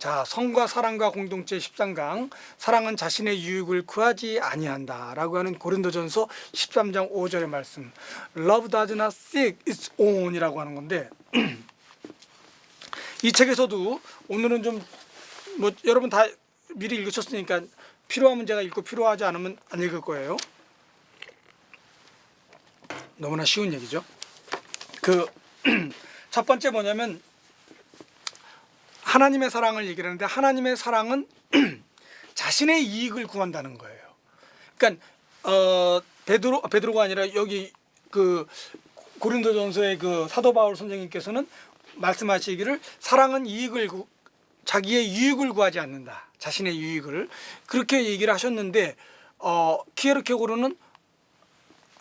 자, 성과 사랑과 공동체 13강 사랑은 자신의 유익을 구하지 아니한다 라고 하는 고린도전서 13장 5절의 말씀, Love does not seek its own 이라고 하는 건데, 이 책에서도 오늘은 좀 뭐 여러분 다 미리 읽으셨으니까 필요하면 제가 읽고 필요하지 않으면 안 읽을 거예요. 너무나 쉬운 얘기죠. 그 첫 번째 뭐냐면 하나님의 사랑을 얘기를 하는데, 하나님의 사랑은 자신의 이익을 구한다는 거예요. 그러니까 베드로가 아니라 여기 그 고린도전서의 그 사도 바울 선생님께서는 말씀하시기를 사랑은 자기의 유익을 구하지 않는다. 자신의 유익을 그렇게 얘기를 하셨는데, 키에르케고르는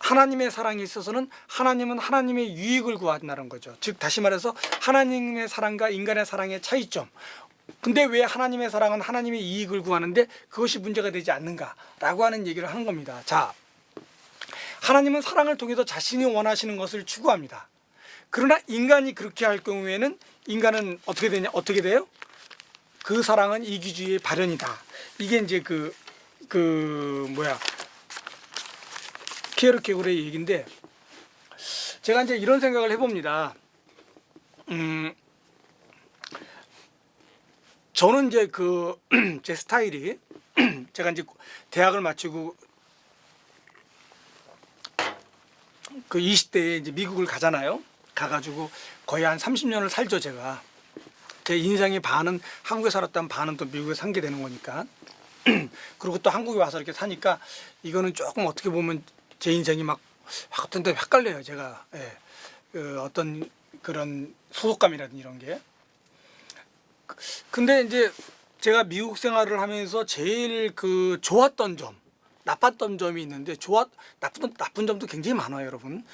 하나님의 사랑에 있어서는 하나님은 하나님의 유익을 구한다는 거죠. 즉 다시 말해서 하나님의 사랑과 인간의 사랑의 차이점. 근데 왜 하나님의 사랑은 하나님의 이익을 구하는데 그것이 문제가 되지 않는가라고 하는 얘기를 하는 겁니다. 자, 하나님은 사랑을 통해서 자신이 원하시는 것을 추구합니다. 그러나 인간이 그렇게 할 경우에는 인간은 어떻게 돼요? 그 사랑은 이기주의의 발현이다. 이게 이제 키에르케고르의 얘기인데, 제가 이제 이런 생각을 해봅니다. 저는 이제 제 스타일이 제가 이제 대학을 마치고 20대에 이제 미국을 가잖아요. 가가지고 거의 한 30년을 살죠. 제가 제 인생의 반은 한국에 살았다면 반은 또 미국에 산게 되는 거니까. 그리고 또 한국에 와서 이렇게 사니까 이거는 조금 어떻게 보면 제 인생이 막 어떤 데 헷갈려요. 제가 어떤 그런 소속감이라든지 이런 게. 근데 이제 제가 미국 생활을 하면서 제일 좋았던 점, 나빴던 점이 있는데, 나쁜 점도 굉장히 많아요, 여러분.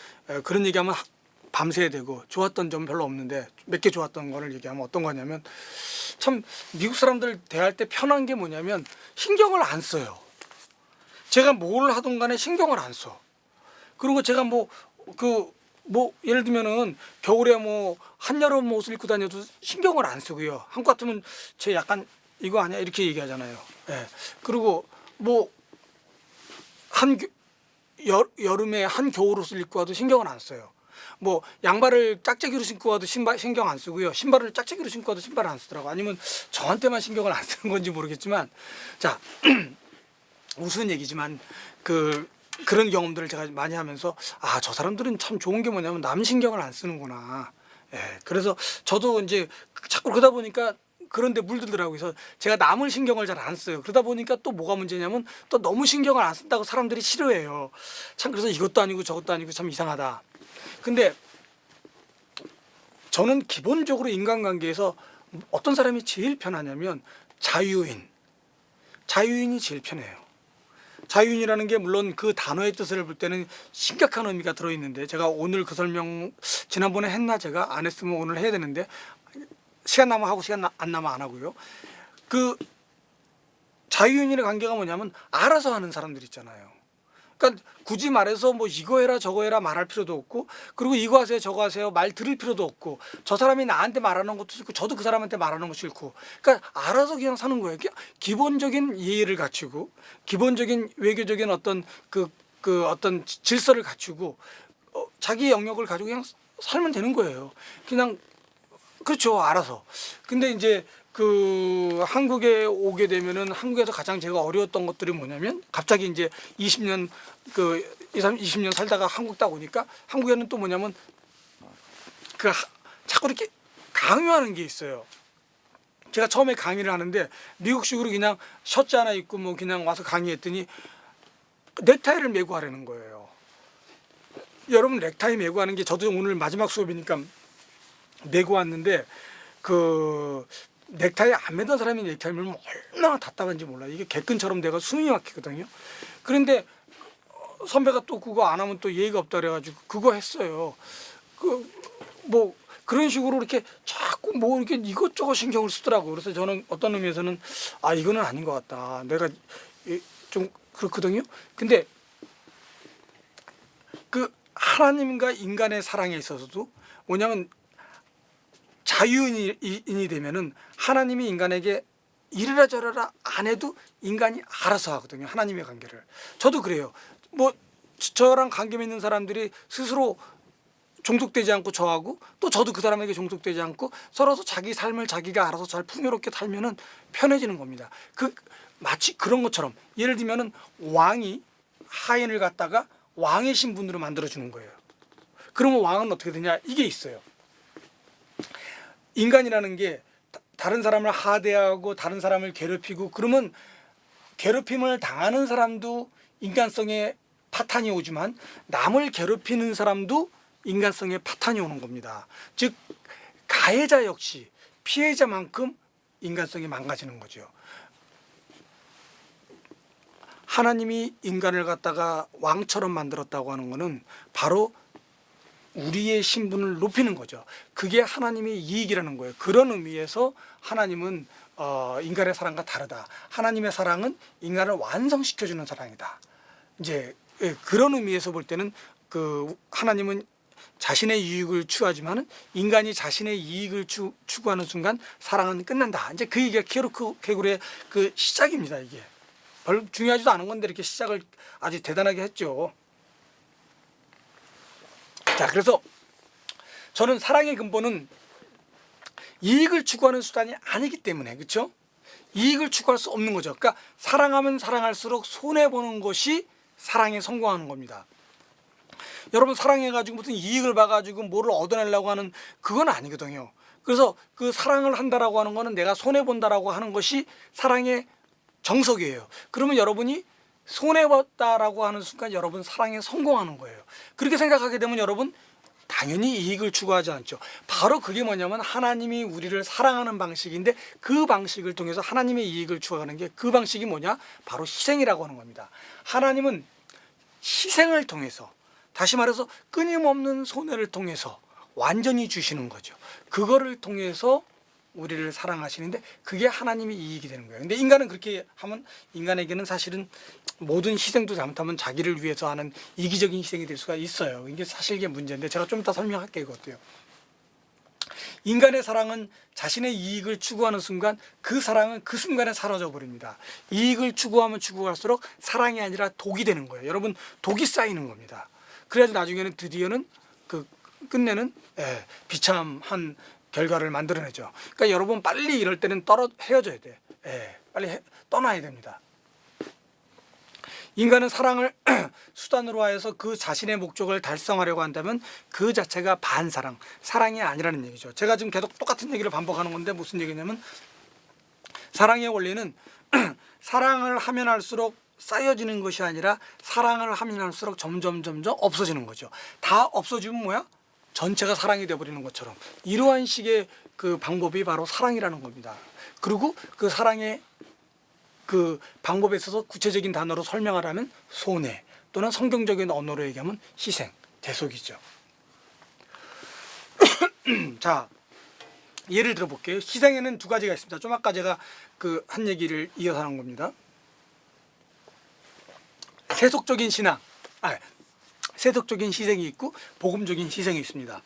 그런 얘기하면 밤새야 되고, 좋았던 점 별로 없는데 몇 개 좋았던 거를 얘기하면 어떤 거냐면, 참 미국 사람들 대할 때 편한 게 뭐냐면 신경을 안 써요. 제가 뭘 하든 간에 신경을 안 써. 그리고 제가 예를 들면은 겨울에 한여름 옷을 입고 다녀도 신경을 안 쓰고요. 한국 같으면 쟤 약간 이거 아니야? 이렇게 얘기하잖아요. 예. 그리고 여름에 한겨울 옷을 입고 와도 신경을 안 써요. 양발을 짝짝이로 신고 와도 신경 안 쓰고요. 신발을 짝짝이로 신고 와도 신발을 안 쓰더라고. 아니면 저한테만 신경을 안 쓰는 건지 모르겠지만, 자, 우스운 얘기지만 그런 경험들을 제가 많이 하면서, 저 사람들은 참 좋은 게 뭐냐면 남 신경을 안 쓰는구나. 예, 그래서 저도 이제 자꾸 그러다 보니까 그런데 물들더라고요. 그래서 제가 남을 신경을 잘 안 써요. 그러다 보니까 또 뭐가 문제냐면 또 너무 신경을 안 쓴다고 사람들이 싫어해요. 참, 그래서 이것도 아니고 저것도 아니고 참 이상하다. 근데 저는 기본적으로 인간관계에서 어떤 사람이 제일 편하냐면 자유인이 제일 편해요. 자유인이라는 게 물론 그 단어의 뜻을 볼 때는 심각한 의미가 들어있는데, 제가 오늘 그 설명 지난번에 했나? 제가 안 했으면 오늘 해야 되는데, 시간 나면 하고 시간 안 나면 안 하고요. 자유인의 관계가 뭐냐면 알아서 하는 사람들 있잖아요. 그러니까 굳이 말해서 이거 해라 저거 해라 말할 필요도 없고, 그리고 이거 하세요 저거 하세요 말 들을 필요도 없고, 저 사람이 나한테 말하는 것도 싫고 저도 그 사람한테 말하는 거 싫고, 그러니까 알아서 그냥 사는 거예요. 기본적인 예의를 갖추고 기본적인 외교적인 어떤 어떤 질서를 갖추고 자기 영역을 가지고 그냥 살면 되는 거예요. 그냥, 그렇죠, 알아서. 근데 이제 한국에 오게 되면은 한국에서 가장 제가 어려웠던 것들이 뭐냐면, 갑자기 이제 20년 살다가 한국 딱 오니까 한국에는 또 뭐냐면 자꾸 이렇게 강요하는 게 있어요. 제가 처음에 강의를 하는데 미국식으로 그냥 셔츠 하나 입고 그냥 와서 강의했더니 넥타이를 메고 하라는 거예요. 여러분, 넥타이 메고 하는 게, 저도 오늘 마지막 수업이니까 메고 왔는데, 넥타이 안 매던 사람이 넥타이 매면 얼마나 답답한지 몰라요. 이게 개끈처럼 돼가 숨이 막히거든요. 그런데 선배가 또 그거 안 하면 또 예의가 없다 그래가지고 그거 했어요. 그런 식으로 이렇게 자꾸 이렇게 이것저것 신경을 쓰더라고요. 그래서 저는 어떤 의미에서는 이거는 아닌 것 같다. 내가 좀 그렇거든요. 근데 하나님과 인간의 사랑에 있어서도 뭐냐면 자유인이 되면은 하나님이 인간에게 이래라 저래라 안 해도 인간이 알아서 하거든요. 하나님의 관계를. 저도 그래요. 뭐 저랑 관계 맺는 사람들이 스스로 종속되지 않고 저하고 또 저도 그 사람에게 종속되지 않고 서로 자기 삶을 자기가 알아서 잘 풍요롭게 살면은 편해지는 겁니다. 마치 그런 것처럼 예를 들면은 왕이 하인을 갖다가 왕의 신분으로 만들어 주는 거예요. 그러면 왕은 어떻게 되냐? 이게 있어요. 인간이라는 게 다른 사람을 하대하고 다른 사람을 괴롭히고 그러면 괴롭힘을 당하는 사람도 인간성에 파탄이 오지만 남을 괴롭히는 사람도 인간성에 파탄이 오는 겁니다. 즉 가해자 역시 피해자만큼 인간성이 망가지는 거죠. 하나님이 인간을 갖다가 왕처럼 만들었다고 하는 것은 바로 우리의 신분을 높이는 거죠. 그게 하나님의 이익이라는 거예요. 그런 의미에서 하나님은 인간의 사랑과 다르다. 하나님의 사랑은 인간을 완성시켜주는 사랑이다. 이제 그런 의미에서 볼 때는 하나님은 자신의 이익을 추구하지만 인간이 자신의 이익을 추구하는 순간 사랑은 끝난다. 이제 그 얘기가 키어케고르의 그 시작입니다. 이게 별로 중요하지도 않은 건데 이렇게 시작을 아주 대단하게 했죠. 자, 그래서 저는 사랑의 근본은 이익을 추구하는 수단이 아니기 때문에, 그렇죠? 이익을 추구할 수 없는 거죠. 그러니까 사랑하면 사랑할수록 손해보는 것이 사랑에 성공하는 겁니다. 여러분 사랑해가지고 무슨 이익을 봐가지고 뭐를 얻어내려고 하는 그건 아니거든요. 그래서 그 사랑을 한다라고 하는 거는 내가 손해본다라고 하는 것이 사랑의 정석이에요. 그러면 여러분이 손해봤다라고 하는 순간 여러분 사랑에 성공하는 거예요. 그렇게 생각하게 되면 여러분 당연히 이익을 추구하지 않죠. 바로 그게 뭐냐면 하나님이 우리를 사랑하는 방식인데 그 방식을 통해서 하나님의 이익을 추구하는 게 그 방식이 뭐냐? 바로 희생이라고 하는 겁니다. 하나님은 희생을 통해서 다시 말해서 끊임없는 손해를 통해서 완전히 주시는 거죠. 그거를 통해서 우리를 사랑하시는데 그게 하나님의 이익이 되는 거예요. 근데 인간은 그렇게 하면 인간에게는 사실은 모든 희생도 잘못하면 자기를 위해서 하는 이기적인 희생이 될 수가 있어요. 이게 사실 이게 문제인데 제가 좀 이따 설명할게요. 이것도요. 인간의 사랑은 자신의 이익을 추구하는 순간 그 사랑은 그 순간에 사라져 버립니다. 이익을 추구하면 추구할수록 사랑이 아니라 독이 되는 거예요. 여러분 독이 쌓이는 겁니다. 그래야지 나중에는 드디어는 끝내는 비참한 결과를 만들어내죠. 그러니까 여러분 빨리 이럴 때는 헤어져야 돼. 빨리 떠나야 됩니다. 인간은 사랑을 수단으로 하여서 그 자신의 목적을 달성하려고 한다면 그 자체가 반사랑, 사랑이 아니라는 얘기죠. 제가 지금 계속 똑같은 얘기를 반복하는 건데 무슨 얘기냐면 사랑의 원리는 사랑을 하면 할수록 쌓여지는 것이 아니라 사랑을 하면 할수록 점점 없어지는 거죠. 다 없어지면 뭐야? 전체가 사랑이 되어버리는 것처럼 이러한 식의 그 방법이 바로 사랑이라는 겁니다. 그리고 그 사랑의 그 방법에 있어서 구체적인 단어로 설명하라면 손해 또는 성경적인 언어로 얘기하면 희생, 대속이죠. 자, 예를 들어 볼게요. 희생에는 두 가지가 있습니다. 좀 아까 제가 한 얘기를 이어서 하는 겁니다. 세속적인 신앙, 세속적인 희생이 있고 복음적인 희생이 있습니다.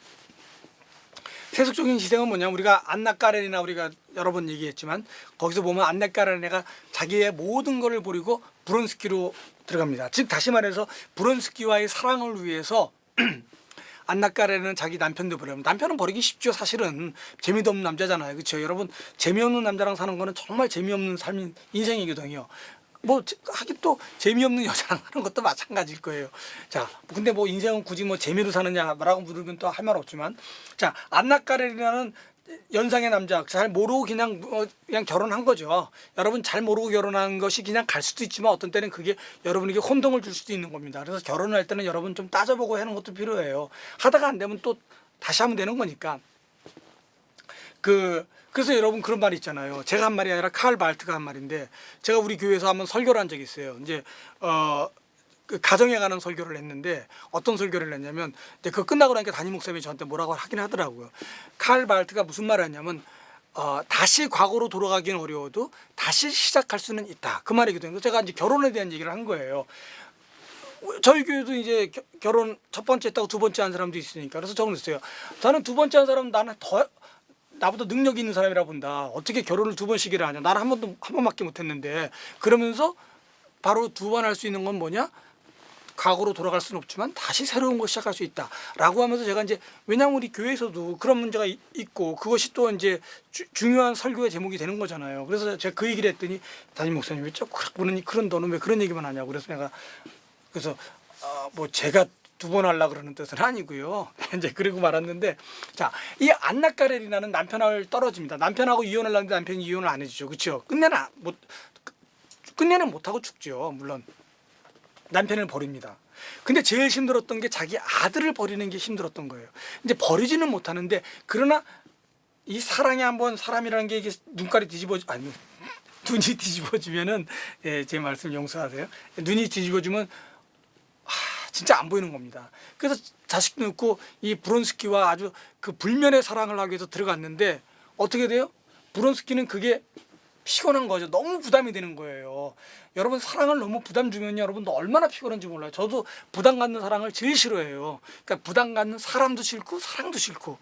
세속적인 희생은 뭐냐면 우리가 안나 까레니나 우리가 여러 번 얘기했지만 거기서 보면 안나 까레니나가 자기의 모든 것을 버리고 브론스키로 들어갑니다. 즉 다시 말해서 브론스키와의 사랑을 위해서 안나 까레니나는 자기 남편도 버려요. 남편은 버리기 쉽죠. 사실은 재미도 없는 남자잖아요. 그렇죠? 여러분 재미없는 남자랑 사는 거는 정말 재미없는 삶인 인생이거든요. 뭐 하긴 또 재미없는 여자랑 하는 것도 마찬가지일 거예요. 자, 근데 뭐 인생은 굳이 뭐 재미로 사느냐라고 물으면 또 할 말 없지만, 자, 안나 까레니나는 연상의 남자 잘 모르고 그냥 결혼한 거죠. 여러분 잘 모르고 결혼한 것이 그냥 갈 수도 있지만 어떤 때는 그게 여러분에게 혼동을 줄 수도 있는 겁니다. 그래서 결혼을 할 때는 여러분 좀 따져보고 하는 것도 필요해요. 하다가 안 되면 또 다시 하면 되는 거니까. 그래서 여러분 그런 말이 있잖아요. 제가 한 말이 아니라 칼 발트가 한 말인데 제가 우리 교회에서 한번 설교를 한 적이 있어요. 이제 가정에 관한 설교를 했는데 어떤 설교를 했냐면 이제 그거 끝나고 나니까 담임 목사님이 저한테 뭐라고 하긴 하더라고요. 칼 발트가 무슨 말을 했냐면 다시 과거로 돌아가기는 어려워도 다시 시작할 수는 있다. 그 말이거든요. 제가 이제 결혼에 대한 얘기를 한 거예요. 저희 교회도 이제 결혼 첫 번째 했다고 두 번째 한 사람도 있으니까 그래서 저는 그랬어요. 저는 두 번째 한 사람 나는 나보다 능력이 있는 사람이라 본다. 어떻게 결혼을 2번씩이나 하냐. 나는 한 번밖에 못했는데. 그러면서 바로 2번 할 수 있는 건 뭐냐? 과거로 돌아갈 수는 없지만 다시 새로운 걸 시작할 수 있다라고 하면서 제가 이제 왜냐하면 우리 교회에서도 그런 문제가 있고 그것이 또 이제 중요한 설교의 제목이 되는 거잖아요. 그래서 제가 그 얘기를 했더니 담임 목사님 왜 자꾸 그런 너는 왜 그런 얘기만 하냐고 그래서 내가 그래서 뭐 제가 2번 하려고 그러는 뜻은 아니고요. 이제 그러고 말았는데 자, 이 안나까레리나는 남편을 떨어집니다. 남편하고 이혼을 하는데 남편이 이혼을 안 해주죠. 그렇죠? 끝내는 못하고 죽죠. 물론. 남편을 버립니다. 근데 제일 힘들었던 게 자기 아들을 버리는 게 힘들었던 거예요. 이제 버리지는 못하는데 그러나 이 사랑이 한번 사람이라는 게 이게 눈이 뒤집어지면은 예, 제 말씀 용서하세요. 눈이 뒤집어지면 진짜 안 보이는 겁니다. 그래서 자식도 낳고 이 브론스키와 아주 그 불면의 사랑을 하기 위해서 들어갔는데 어떻게 돼요? 브론스키는 그게 피곤한 거죠. 너무 부담이 되는 거예요. 여러분 사랑을 너무 부담 주면 여러분도 얼마나 피곤한지 몰라요. 저도 부담 갖는 사랑을 제일 싫어해요. 그러니까 부담 갖는 사람도 싫고 사랑도 싫고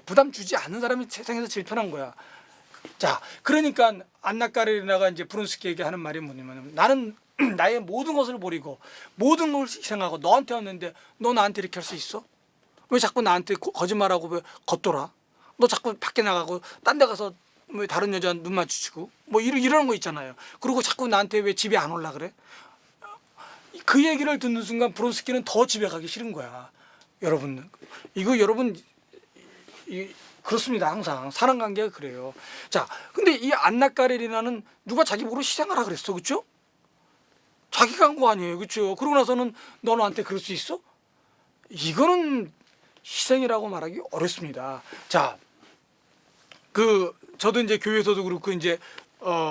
부담 주지 않는 사람이 세상에서 제일 편한 거야. 자, 그러니까 안나까레리나가 이제 브론스키에게 하는 말이 뭐냐면 나는 나의 모든 것을 버리고 모든 걸 희생하고 너한테 왔는데 너 나한테 이렇게 할 수 있어? 왜 자꾸 나한테 거짓말하고 왜 겉돌아? 너 자꾸 밖에 나가고 딴 데 가서 뭐 다른 여자 눈 마주치고 뭐 이런 거 있잖아요. 그리고 자꾸 나한테 왜 집에 안 올라 그래? 그 얘기를 듣는 순간 브론스키는 더 집에 가기 싫은 거야. 여러분 그렇습니다. 항상 사람 관계가 그래요. 자, 근데 이 안나까레리나는 누가 자기 보고 희생하라 그랬어, 그렇죠? 자기가 한 거 아니에요, 그렇죠? 그러고 나서는 너 나한테 그럴 수 있어? 이거는 희생이라고 말하기 어렵습니다. 자, 저도 이제 교회에서도 그렇고 이제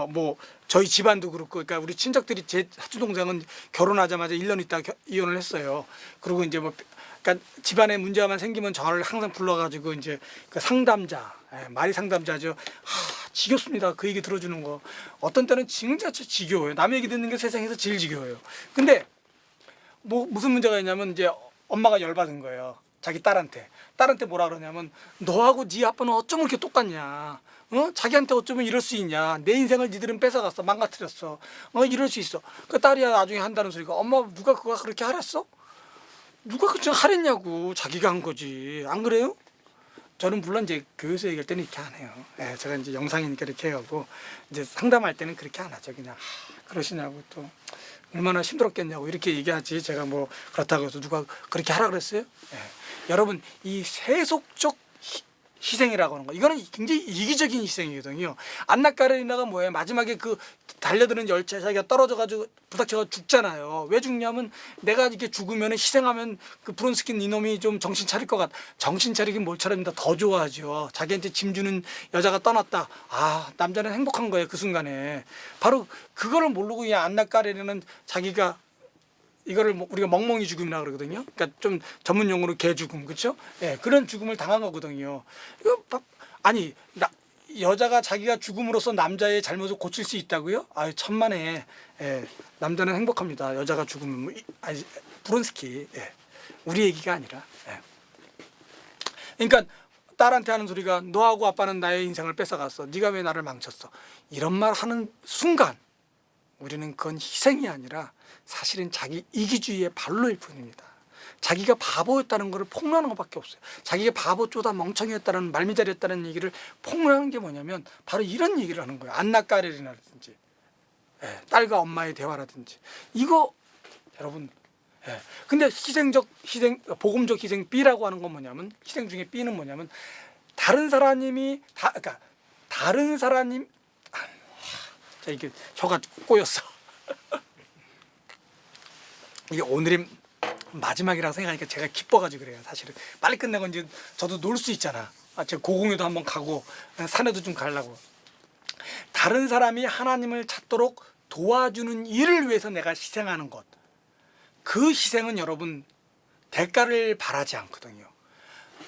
뭐 저희 집안도 그렇고 그러니까 우리 친척들이 제 사촌 동생은 결혼하자마자 1년 있다 이혼을 했어요. 그리고 이제 뭐 그러니까 집안에 문제만 생기면 저를 항상 불러가지고 이제 그 상담자 말이 상담자죠. 지겹습니다. 그 얘기 들어주는 거. 어떤 때는 진짜 지겨워요. 남 얘기 듣는 게 세상에서 제일 지겨워요. 근데 뭐 무슨 문제가 있냐면 이제 엄마가 열받은 거예요. 자기 딸한테 뭐라 그러냐면 너하고 네 아빠는 어쩌면 이렇게 똑같냐, 자기한테 어쩌면 이럴 수 있냐, 내 인생을 니들은 뺏어갔어, 망가뜨렸어, 이럴 수 있어. 그 딸이야 나중에 한다는 소리가 엄마 누가 그거 그렇게 하랬어? 누가 그렇게 하랬냐고. 자기가 한 거지. 안 그래요? 저는 물론 이제 교회에서 얘기할 때는 이렇게 안 해요. 제가 이제 영상이니까 이렇게 하고 이제 상담할 때는 그렇게 안 하죠. 그냥 그러시냐고 또 얼마나 힘들었겠냐고 이렇게 얘기하지. 제가 뭐 그렇다고 해서 누가 그렇게 하라 그랬어요? 여러분 이 세속적 희생이라고 하는 거 이거는 굉장히 이기적인 희생이거든요. 안나까레리나가 뭐예요? 마지막에 그 달려드는 열차에 자기가 떨어져가지고 부닥쳐서 죽잖아요. 왜 죽냐면 내가 이렇게 죽으면 희생하면 그 브론스킨 이놈이 좀 정신 차릴 것 같아. 정신 차리긴 뭘 차립니다. 더 좋아하죠. 자기한테 짐 주는 여자가 떠났다. 남자는 행복한 거예요. 그 순간에. 바로 그거를 모르고 이 안나까레리나는 자기가 이거를 우리가 멍멍이 죽음이라 그러거든요. 그러니까 좀 전문 용어로 개 죽음, 그렇죠? 그런 죽음을 당한 거거든요. 아니 여자가 자기가 죽음으로써 남자의 잘못을 고칠 수 있다고요? 천만에. 남자는 행복합니다. 여자가 죽으면 브론스키 우리 얘기가 아니라. 그러니까 딸한테 하는 소리가 너하고 아빠는 나의 인생을 뺏어갔어. 네가 왜 나를 망쳤어? 이런 말 하는 순간 우리는 그건 희생이 아니라 사실은 자기 이기주의의 발로일 뿐입니다. 자기가 바보였다는 것을 폭로하는 것밖에 없어요. 자기가 바보 쪼다 멍청이였다는 말미잘이었다는 얘기를 폭로하는 게 뭐냐면 바로 이런 얘기를 하는 거예요. 안나까레리나라든지 딸과 엄마의 대화라든지 이거 여러분. 근데 복음적 희생 B라고 하는 건 뭐냐면 희생 중에 B는 뭐냐면 다른 사람이 그러니까 다른 사람님 자 이게 혀가 꼬였어. 이게 오늘이 마지막이라고 생각하니까 제가 기뻐가지고 그래요. 사실은 빨리 끝내고 이제 저도 놀 수 있잖아. 제가 고궁에도 한번 가고 산에도 좀 가려고. 다른 사람이 하나님을 찾도록 도와주는 일을 위해서 내가 희생하는 것. 그 희생은 여러분 대가를 바라지 않거든요.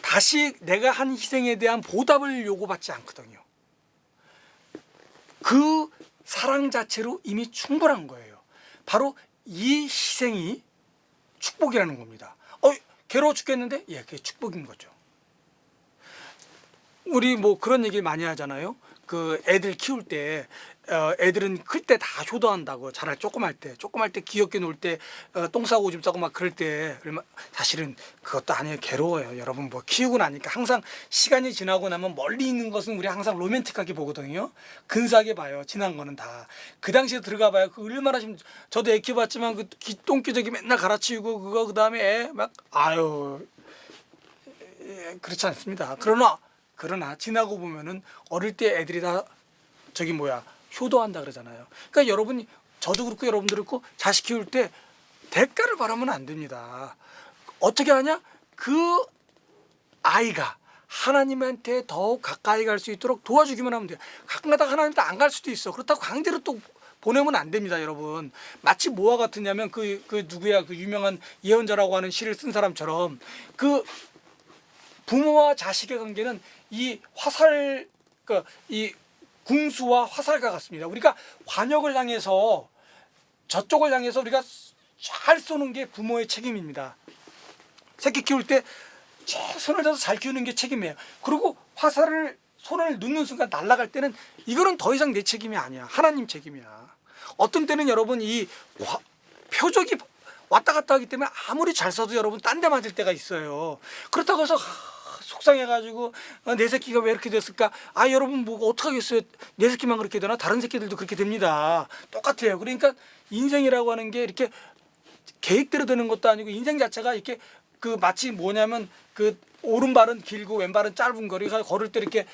다시 내가 한 희생에 대한 보답을 요구받지 않거든요. 그 사랑 자체로 이미 충분한 거예요. 바로 이 희생이 축복이라는 겁니다. 괴로워 죽겠는데? 그게 축복인 거죠. 우리 뭐 그런 얘기를 많이 하잖아요. 그 애들 키울 때 애들은 클 때 다 효도한다고. 자랄 조그말 때 귀엽게 놀 때 똥 싸고 오줌 싸고 막 그럴 때 사실은 그것도 아니에요. 괴로워요. 여러분 뭐 키우고 나니까 항상 시간이 지나고 나면 멀리 있는 것은 우리 항상 로맨틱하게 보거든요. 근사하게 봐요. 지난 거는 다. 그 당시에 들어가 봐요. 그 얼마나 저도 애 키워봤지만 그 똥기저귀 맨날 갈아치우고 그거 그다음에 애 막 아유 그렇지 않습니다. 그러나 지나고 보면은 어릴 때 애들이 다 저기 뭐야 효도한다 그러잖아요. 그러니까 여러분이 저도 그렇고 여러분도 그렇고 자식 키울 때 대가를 바라면 안 됩니다. 어떻게 하냐? 그 아이가 하나님한테 더욱 가까이 갈 수 있도록 도와주기만 하면 돼요. 가끔가다 하나님한테 안 갈 수도 있어. 그렇다고 강제로 또 보내면 안 됩니다, 여러분. 마치 뭐와 같으냐면 그 누구야 그 유명한 예언자라고 하는 시를 쓴 사람처럼 그 부모와 자식의 관계는 이 화살, 이 궁수와 화살과 같습니다. 우리가 관역을 향해서 저쪽을 향해서 우리가 잘 쏘는 게 부모의 책임입니다. 새끼 키울 때 손을 대서 잘 키우는 게 책임이에요. 그리고 화살을 손을 넣는 순간 날아갈 때는 이거는 더 이상 내 책임이 아니야. 하나님 책임이야. 어떤 때는 여러분 이 표적이 왔다 갔다 하기 때문에 아무리 잘 쏴도 여러분 딴 데 맞을 때가 있어요. 그렇다고 해서 속상해가지고 내 새끼가 왜 이렇게 됐을까? 아 여러분 뭐 어떡하겠어요. 내 새끼만 그렇게 되나? 다른 새끼들도 그렇게 됩니다. 똑같아요. 그러니까 인생이라고 하는 게 이렇게 계획대로 되는 것도 아니고 인생 자체가 이렇게 그 마치 뭐냐면 그 오른발은 길고 왼발은 짧은 거리가 걸을 때 이렇게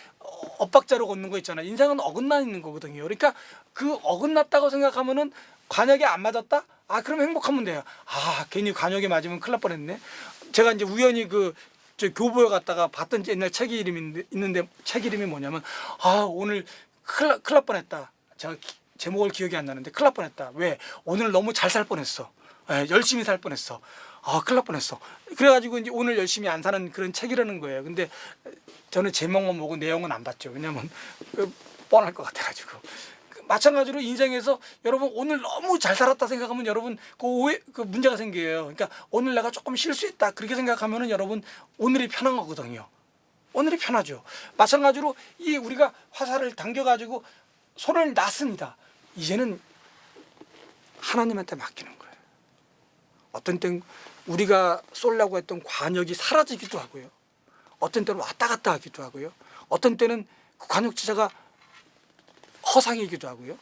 엇박자로 걷는 거 있잖아요. 인생은 어긋나 있는 거거든요. 그러니까 그 어긋났다고 생각하면은 관역에 안 맞았다? 아 그럼 행복하면 돼요. 아 괜히 관역에 맞으면 큰일 날 뻔했네. 제가 이제 우연히 저 교보에 갔다가 봤던 옛날 책 이름이 있는데 책 이름이 뭐냐면 아 오늘 큰일 날 뻔했다. 제가 제목을 기억이 안 나는데 큰일 날 뻔했다. 왜? 오늘 너무 잘 살 뻔했어. 열심히 살 뻔했어. 아 큰일 날 뻔했어. 그래가지고 이제 오늘 열심히 안 사는 그런 책이라는 거예요. 근데 저는 제목만 보고 내용은 안 봤죠. 왜냐면 뻔할 것 같아가지고. 마찬가지로 인생에서 여러분 오늘 너무 잘 살았다 생각하면 여러분 그 문제가 생겨요. 그러니까 오늘 내가 조금 실수했다 그렇게 생각하면은 여러분 오늘이 편한 거거든요. 오늘이 편하죠. 마찬가지로 이 우리가 화살을 당겨가지고 손을 놨습니다. 이제는 하나님한테 맡기는 거예요. 어떤 땐 우리가 쏠려고 했던 관역이 사라지기도 하고요. 어떤 때는 왔다 갔다 하기도 하고요. 어떤 때는 그 관역지자가 허상이기도 하고요.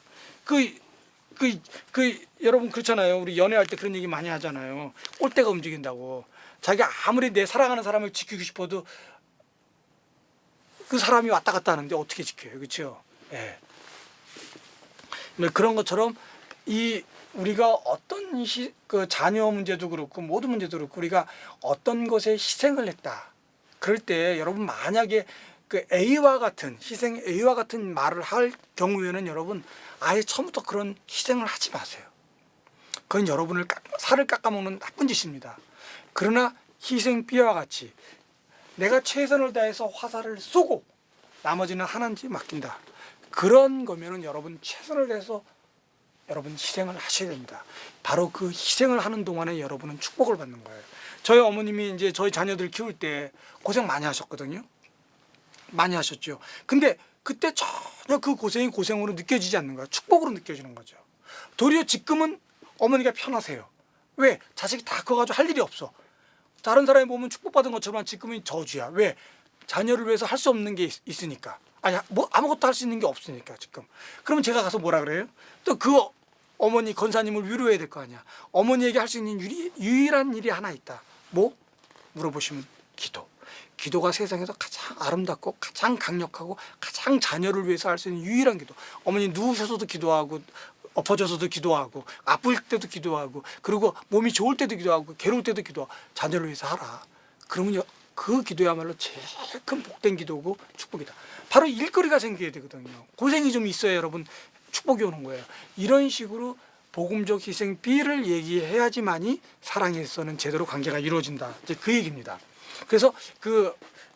여러분 그렇잖아요. 우리 연애할 때 그런 얘기 많이 하잖아요. 꼴대가 움직인다고. 자기가 아무리 내 사랑하는 사람을 지키고 싶어도 그 사람이 왔다 갔다 하는데 어떻게 지켜요, 그렇죠? 예. 그런 것처럼 이 우리가 어떤 그 자녀 문제도 그렇고 모든 문제도 그렇고 우리가 어떤 것에 희생을 했다. 그럴 때 여러분 만약에 그 A와 같은 희생 A와 같은 말을 할 경우에는 여러분 아예 처음부터 그런 희생을 하지 마세요. 그건 여러분을 살을 깎아먹는 나쁜 짓입니다. 그러나 희생 B와 같이 내가 최선을 다해서 화살을 쏘고 나머지는 하나님께 맡긴다. 그런 거면은 여러분 최선을 다해서 여러분 희생을 하셔야 됩니다. 바로 그 희생을 하는 동안에 여러분은 축복을 받는 거예요. 저희 어머님이 이제 저희 자녀들 키울 때 고생 많이 하셨거든요. 많이 하셨죠. 근데 그때 전혀 그 고생이 고생으로 느껴지지 않는 거야. 축복으로 느껴지는 거죠. 도리어 지금은 어머니가 편하세요. 왜? 자식이 다 커가지고 할 일이 없어. 다른 사람이 보면 축복받은 것처럼 지금은 저주야. 왜? 자녀를 위해서 할 수 없는 게 있으니까. 아니 뭐 아무것도 할 수 있는 게 없으니까 지금. 그러면 제가 가서 뭐라 그래요? 또 그 어머니 권사님을 위로해야 될 거 아니야. 어머니에게 할 수 있는 유일한 일이 하나 있다. 뭐? 물어보시면 기도. 기도가 세상에서 가장 아름답고 가장 강력하고 가장 자녀를 위해서 할 수 있는 유일한 기도. 어머니 누우셔서도 기도하고 엎어져서도 기도하고 아플 때도 기도하고 그리고 몸이 좋을 때도 기도하고 괴로울 때도 기도하고 자녀를 위해서 하라. 그러면 그 기도야말로 제일 큰 복된 기도고 축복이다. 바로 일거리가 생겨야 되거든요. 고생이 좀 있어야 여러분 축복이 오는 거예요. 이런 식으로 복음적 희생 B를 얘기해야지만이 사랑에서는 제대로 관계가 이루어진다. 이제 그 얘기입니다. 그래서 그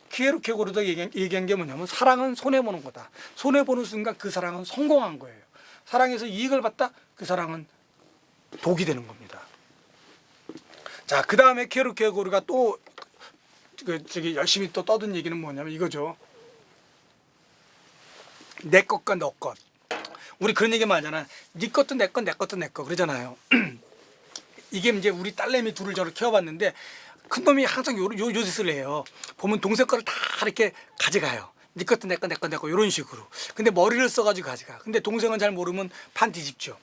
키에르케고르가 얘기한 게 뭐냐면 사랑은 손해보는 거다. 손해보는 순간 그 사랑은 성공한 거예요. 사랑에서 이익을 받다 그 사랑은 독이 되는 겁니다. 자, 그 다음에 키에르케고르가 또 저기 열심히 또 떠든 얘기는 뭐냐면 이거죠. 내 것과 너 것. 우리 그런 얘기 많이 하잖아. 네 것도 내 것, 내 것도 내 것 그러잖아요. 이게 이제 우리 딸내미 둘을 저를 키워봤는데 큰 놈이 항상 요 짓을 해요. 보면 동생 거를 다 이렇게 가져가요. 네 것도 내 것, 내 것, 내 것 이런 식으로. 근데 머리를 써가지고 가져가. 근데 동생은 잘 모르면 판 뒤집죠.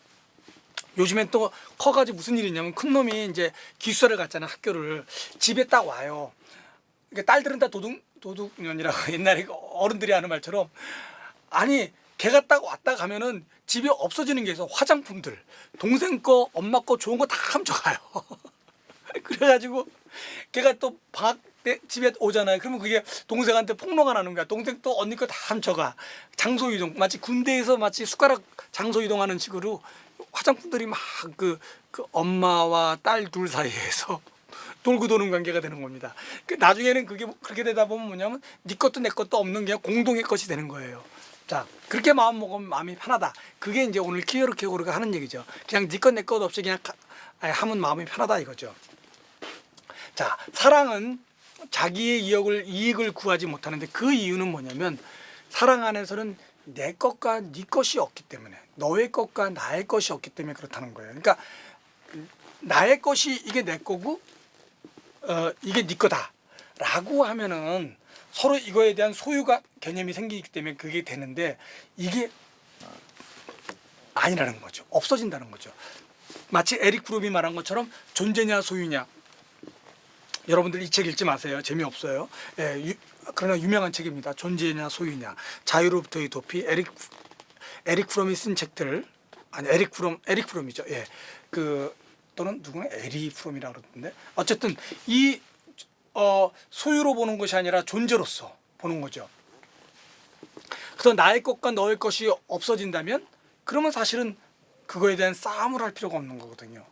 요즘엔 또 커가지고 무슨 일이 있냐면 큰 놈이 이제 기숙사를 갔잖아 학교를. 집에 딱 와요. 그러니까 딸들은 다 도둑년이라고 옛날에 어른들이 하는 말처럼 아니 걔가 딱 왔다 가면은 집에 없어지는 게 있어. 화장품들 동생 거 엄마 거 좋은 거 다 훔쳐가요. 그래가지고 걔가 또 방학 때 집에 오잖아요. 그러면 그게 동생한테 폭로가 나는 거야. 동생 또 언니 거 다 훔쳐가. 장소 이동 마치 군대에서 마치 숟가락 장소 이동하는 식으로 화장품들이 막 그 엄마와 딸 둘 사이에서 돌고 도는 관계가 되는 겁니다. 나중에는 그게 그렇게 되다 보면 뭐냐면 네 것도 내 것도 없는 게 공동의 것이 되는 거예요. 자 그렇게 마음 먹으면 마음이 편하다. 그게 이제 오늘 키어르케고르가 하는 얘기죠. 그냥 네 것 내 것 없이 그냥 하면 마음이 편하다 이거죠. 자 사랑은 자기의 이익을 구하지 못하는데 그 이유는 뭐냐면 사랑 안에서는 내 것과 네 것이 없기 때문에 너의 것과 나의 것이 없기 때문에 그렇다는 거예요. 그러니까 나의 것이 이게 내 거고 이게 네 거다라고 하면은 서로 이거에 대한 소유가 개념이 생기기 때문에 그게 되는데 이게 아니라는 거죠. 없어진다는 거죠. 마치 에릭 프롬이 말한 것처럼 존재냐 소유냐. 여러분들 이 책 읽지 마세요. 재미없어요. 예, 그러나 유명한 책입니다. 존재냐 소유냐. 자유로부터의 도피. 에릭 프롬이 쓴 책들 아니 에릭 프롬이죠. 예, 그 또는 누구는 에리 프롬이라고 그러던데 어쨌든 이 소유로 보는 것이 아니라 존재로서 보는 거죠. 그래서 나의 것과 너의 것이 없어진다면 그러면 사실은 그거에 대한 싸움을 할 필요가 없는 거거든요.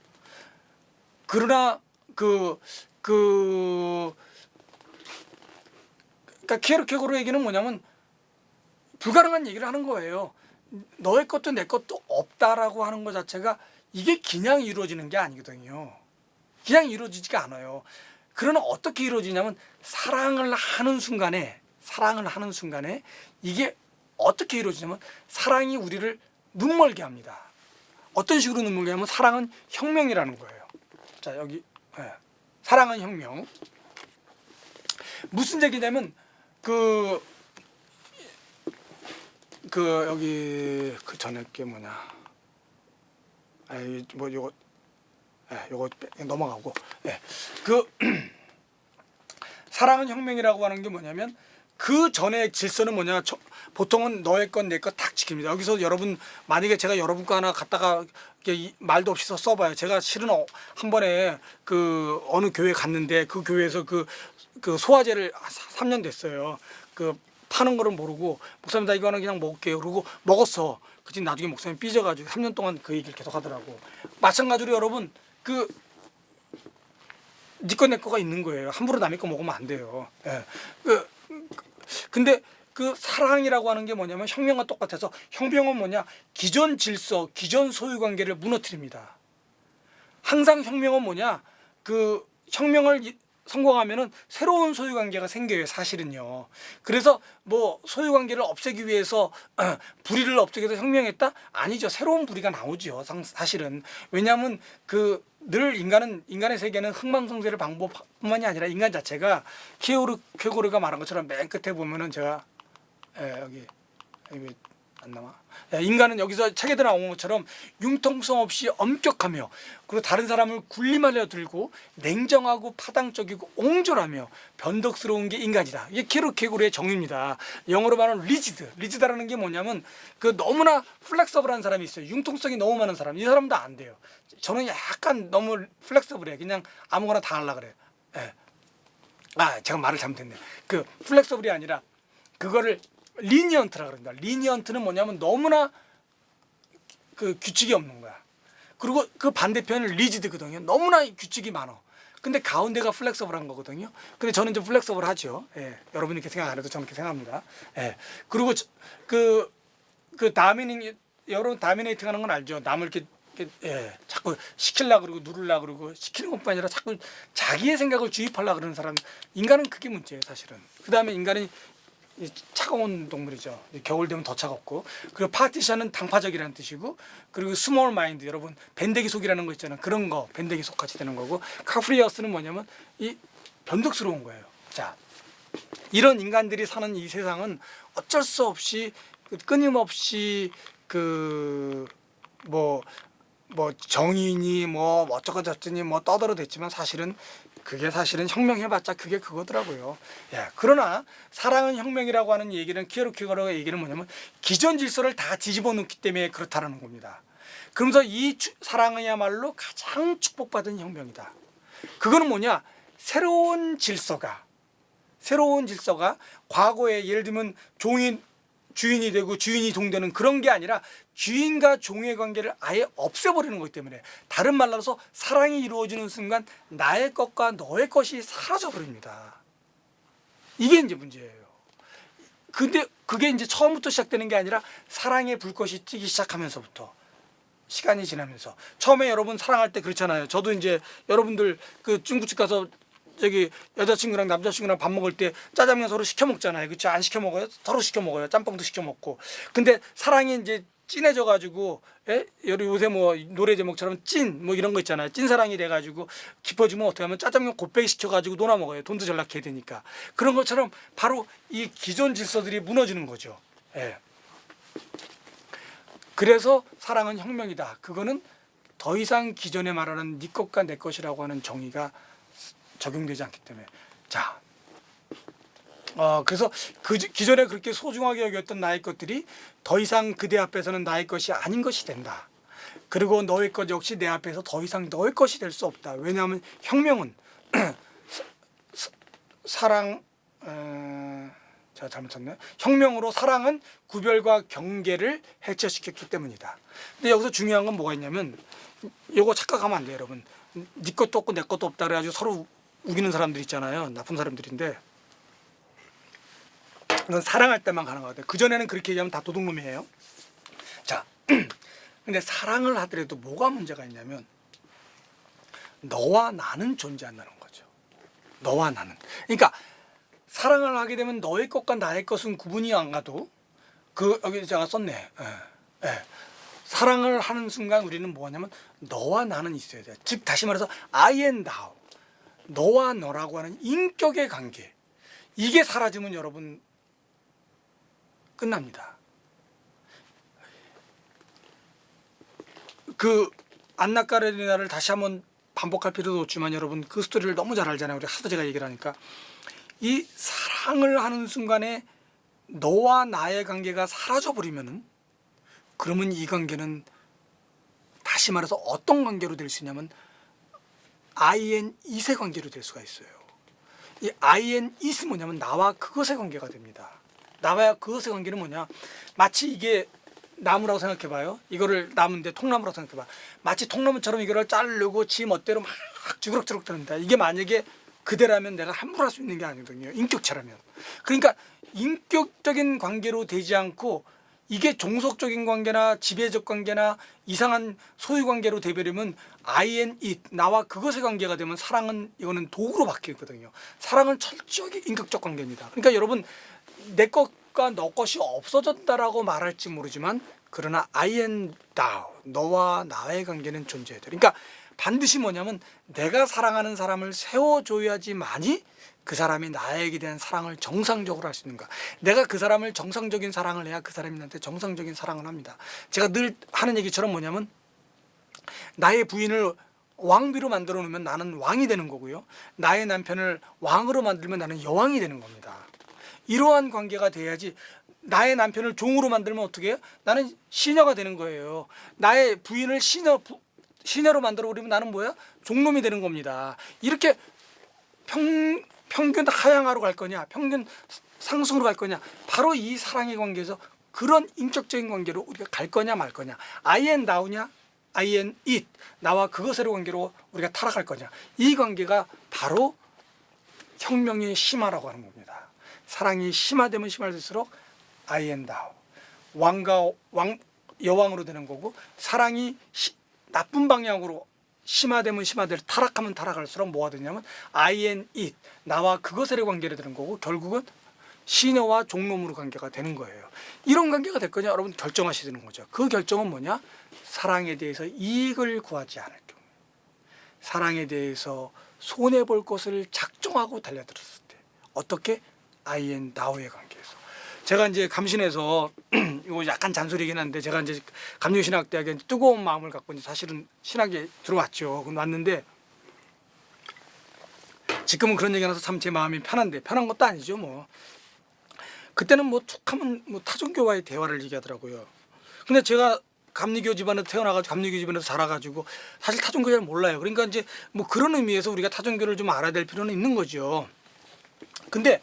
그러나 그러니까 키에르케고르 얘기는 뭐냐면 불가능한 얘기를 하는 거예요. 너의 것도 내 것도 없다라고 하는 것 자체가 이게 그냥 이루어지는 게 아니거든요. 그냥 이루어지지가 않아요. 그러나 어떻게 이루어지냐면 사랑을 하는 순간에 이게 어떻게 이루어지냐면 사랑이 우리를 눈멀게 합니다. 어떤 식으로 눈멀게 하면 사랑은 혁명이라는 거예요. 자 여기 사랑은 혁명. 무슨 얘기냐면 여기 그 전에 게 뭐냐. 뭐 요거 넘어가고. 사랑은 혁명이라고 하는 게 뭐냐면 그 전에 질서는 뭐냐. 보통은 너의 것 내 것 딱 지킵니다. 여기서 여러분 만약에 제가 여러분 거 하나 갖다가 말도 없이 써봐요. 제가 실은 한 번에 그 어느 교회 갔는데 그 교회에서 그 소화제를 3년 됐어요. 그 파는 거를 모르고 목사님 나 이거는 그냥 먹을게요. 그러고 먹었어. 그치 나중에 목사님 삐져가지고 3년 동안 그 얘기를 계속 하더라고. 마찬가지로 여러분 네 거 내 거가 있는 거예요. 함부로 남의 거 먹으면 안 돼요. 예. 근데 그 사랑이라고 하는 게 뭐냐면 혁명과 똑같아서 혁명은 뭐냐 기존 질서, 기존 소유 관계를 무너뜨립니다. 항상 혁명은 뭐냐 그 혁명을 성공하면은 새로운 소유 관계가 생겨요. 사실은요. 그래서 뭐 소유 관계를 없애기 위해서 불의를 없애기 위해서 혁명했다? 아니죠. 새로운 불의가 나오죠. 사실은. 왜냐하면 늘 인간의 세계는 흥망성쇠를 방법뿐만이 아니라 인간 자체가 키에르케고르가 말한 것처럼 맨 끝에 보면은 제가 여기 안 남아. 인간은 여기서 책에 나온 것처럼 융통성 없이 엄격하며 그리고 다른 사람을 군림하려 들고 냉정하고 파당적이고 옹졸하며 변덕스러운 게 인간이다. 이게 키에르케고르의 정의입니다. 영어로 말하면 리지드라는 게 뭐냐면 너무나 플렉서블한 사람이 있어요. 융통성이 너무 많은 사람. 이 사람도 안 돼요. 저는 약간 너무 플렉서블해. 그냥 아무거나 다 하려고 그래요. 제가 말을 잘못했네. 플렉서블이 아니라 그거를 리니언트라 그런다. 리니언트는 뭐냐면 너무나 규칙이 없는 거야. 그리고 그 반대편은 리지드거든요. 너무나 규칙이 많아. 근데 가운데가 플렉서블한 거거든요. 근데 저는 좀 플렉서블하죠. 여러분이 이렇게 생각 안 해도 저는 이렇게 생각합니다. 그리고 여러분 다미네이팅 하는 건 알죠. 남을 이렇게 자꾸 시키려고 그러고 누르려고 그러고 시키는 것뿐 아니라 자꾸 자기의 생각을 주입하려고 그러는 사람. 인간은 그게 문제예요. 사실은. 그 다음에 인간은 차가운 동물이죠. 겨울 되면 더 차갑고. 그리고 파티션은 당파적이라는 뜻이고, 그리고 스몰 마인드, 여러분 밴데기 속이라는 거 있잖아요. 그런 거 밴데기 속 같이 되는 거고, 카프리어스는 뭐냐면 이 변덕스러운 거예요. 자, 이런 인간들이 사는 이 세상은 어쩔 수 없이 끊임없이 뭐 정의니 뭐 어쩌고 저쩌니 뭐 떠들어댔지만 그게 사실은 혁명해봤자 그게 그거더라고요. 예, 그러나 사랑은 혁명이라고 하는 얘기는 키에르케고르의 얘기는 뭐냐면 기존 질서를 다 뒤집어 놓기 때문에 그렇다라는 겁니다. 그러면서 이 사랑이야말로 가장 축복받은 혁명이다. 그거는 뭐냐? 새로운 질서가 과거에 예를 들면 종이 주인이 되고 주인이 종되는 그런 게 아니라 주인과 종의 관계를 아예 없애버리는 거기 때문에, 다른 말로 해서 사랑이 이루어지는 순간 나의 것과 너의 것이 사라져버립니다. 이게 이제 문제예요. 근데 그게 이제 처음부터 시작되는 게 아니라 사랑의 불꽃이 튀기 시작하면서부터, 시간이 지나면서. 처음에 여러분 사랑할 때 그렇잖아요. 저도 이제 여러분들 그 중국집 가서 저기 여자친구랑 남자친구랑 밥 먹을 때 짜장면 서로 시켜 먹잖아요. 그렇죠? 안 시켜 먹어요? 서로 시켜 먹어요. 짬뽕도 시켜 먹고. 근데 사랑이 이제 진해져 가지고, 요새 뭐 노래 제목처럼 찐 뭐 이런 거 있잖아요. 찐사랑이 돼 가지고 깊어지면 어떻게 하면 짜장면 곱빼기 시켜 가지고 놀아 먹어요. 돈도 전락해야 되니까. 그런 것처럼 바로 이 기존 질서들이 무너지는 거죠. 예. 그래서 사랑은 혁명이다. 그거는 더 이상 기존에 말하는 네 것과 내 것이라고 하는 정의가 적용되지 않기 때문에. 자, 그래서 기존에 그렇게 소중하게 여겼던 나의 것들이 더 이상 그대 앞에서는 나의 것이 아닌 것이 된다. 그리고 너의 것 역시 내 앞에서 더 이상 너의 것이 될 수 없다. 왜냐하면 혁명은 사랑, 제가 잘못했네요. 혁명으로 사랑은 구별과 경계를 해체시켰기 때문이다. 근데 여기서 중요한 건 뭐가 있냐면, 이거 착각하면 안 돼요, 여러분. 네 것도 없고 내 것도 없다 그래가지고 서로 우기는 사람들 있잖아요. 나쁜 사람들인데, 그건 사랑할 때만 가능하거든요. 그전에는 그렇게 얘기하면 다 도둑놈이에요. 자, 근데 사랑을 하더라도 뭐가 문제가 있냐면, 너와 나는 존재한다는 거죠. 너와 나는. 그러니까 사랑을 하게 되면 너의 것과 나의 것은 구분이 안 가도, 여기 제가 썼네. 사랑을 하는 순간 우리는 뭐냐면 너와 나는 있어야 돼. 즉 다시 말해서 I and thou, 너와 너라고 하는 인격의 관계, 이게 사라지면 여러분 끝납니다. 그 안나 까레리나를 다시 한번 반복할 필요도 없지만, 여러분 그 스토리를 너무 잘 알잖아요. 우리 하도 제가 얘기를 하니까. 이 사랑을 하는 순간에 너와 나의 관계가 사라져버리면은, 그러면 이 관계는 다시 말해서 어떤 관계로 될 수 있냐면 I and it의 관계로 될 수가 있어요. 이 I and it은 뭐냐면 나와 그것의 관계가 됩니다. 나와 그것의 관계는 뭐냐, 마치 이게 나무라고 생각해봐요. 이거를 나무인데 통나무라고 생각해봐. 마치 통나무처럼 이거를 자르고 지 멋대로 막 주그럭주럭 들는다. 이게 만약에 그대라면 내가 함부로 할 수 있는 게 아니거든요. 인격체라면. 그러니까 인격적인 관계로 되지 않고, 이게 종속적인 관계나 지배적 관계나 이상한 소유 관계로 되버리면 I and it, 나와 그것의 관계가 되면 사랑은, 이거는 도구로 바뀌거든요. 사랑은 철저하게 인격적 관계입니다. 그러니까 여러분, 내 것과 너 것이 없어졌다라고 말할지 모르지만, 그러나 I and thou, 너와 나의 관계는 존재해야 돼. 그러니까 반드시 뭐냐면 내가 사랑하는 사람을 세워줘야지만이 그 사람이 나에게 대한 사랑을 정상적으로 할 수 있는 거야. 내가 그 사람을 정상적인 사랑을 해야 그 사람이 나한테 정상적인 사랑을 합니다. 제가 늘 하는 얘기처럼 뭐냐면, 나의 부인을 왕비로 만들어 놓으면 나는 왕이 되는 거고요, 나의 남편을 왕으로 만들면 나는 여왕이 되는 겁니다. 이러한 관계가 돼야지. 나의 남편을 종으로 만들면 어떻게 해요? 나는 시녀가 되는 거예요. 나의 부인을 시녀로 만들어 버리면 나는 뭐야? 종놈이 되는 겁니다. 이렇게 평균 하향하로 갈 거냐, 평균 상승으로 갈 거냐, 바로 이 사랑의 관계에서 그런 인격적인 관계로 우리가 갈 거냐 말 거냐, I and thou냐, I and it, 나와 그것의 관계로 우리가 타락할 거냐, 이 관계가 바로 혁명의 심화라고 하는 겁니다. 사랑이 심화되면 심화될수록 I and thou, 왕과 여왕으로 되는 거고, 사랑이 나쁜 방향으로 심화되면 심화될, 타락하면 타락할수록 뭐가 되냐면 I and it, 나와 그것의 관계로 되는 거고, 결국은 시녀와 종놈으로 관계가 되는 거예요. 이런 관계가 될 거냐 여러분 결정하셔야 되는 거죠. 그 결정은 뭐냐? 사랑에 대해서 이익을 구하지 않을 경우, 사랑에 대해서 손해볼 것을 작정하고 달려들었을 때 어떻게? I and thou의 관계에서. 제가 이제 감신해서 이거 약간 잔소리긴 한데 제가 이제 감리신학대학에 뜨거운 마음을 갖고 이제 사실은 신학에 들어왔죠. 왔는데 지금은 그런 얘기 나서 참 제 마음이 편한데 편한 것도 아니죠 뭐. 그때는 뭐 툭하면 뭐 타종교와의 대화를 얘기하더라고요. 근데 제가 감리교 집안에서 태어나가지고 감리교 집안에서 자라가지고 사실 타종교 잘 몰라요. 그러니까 이제 뭐 그런 의미에서 우리가 타종교를 좀 알아야 될 필요는 있는 거죠. 근데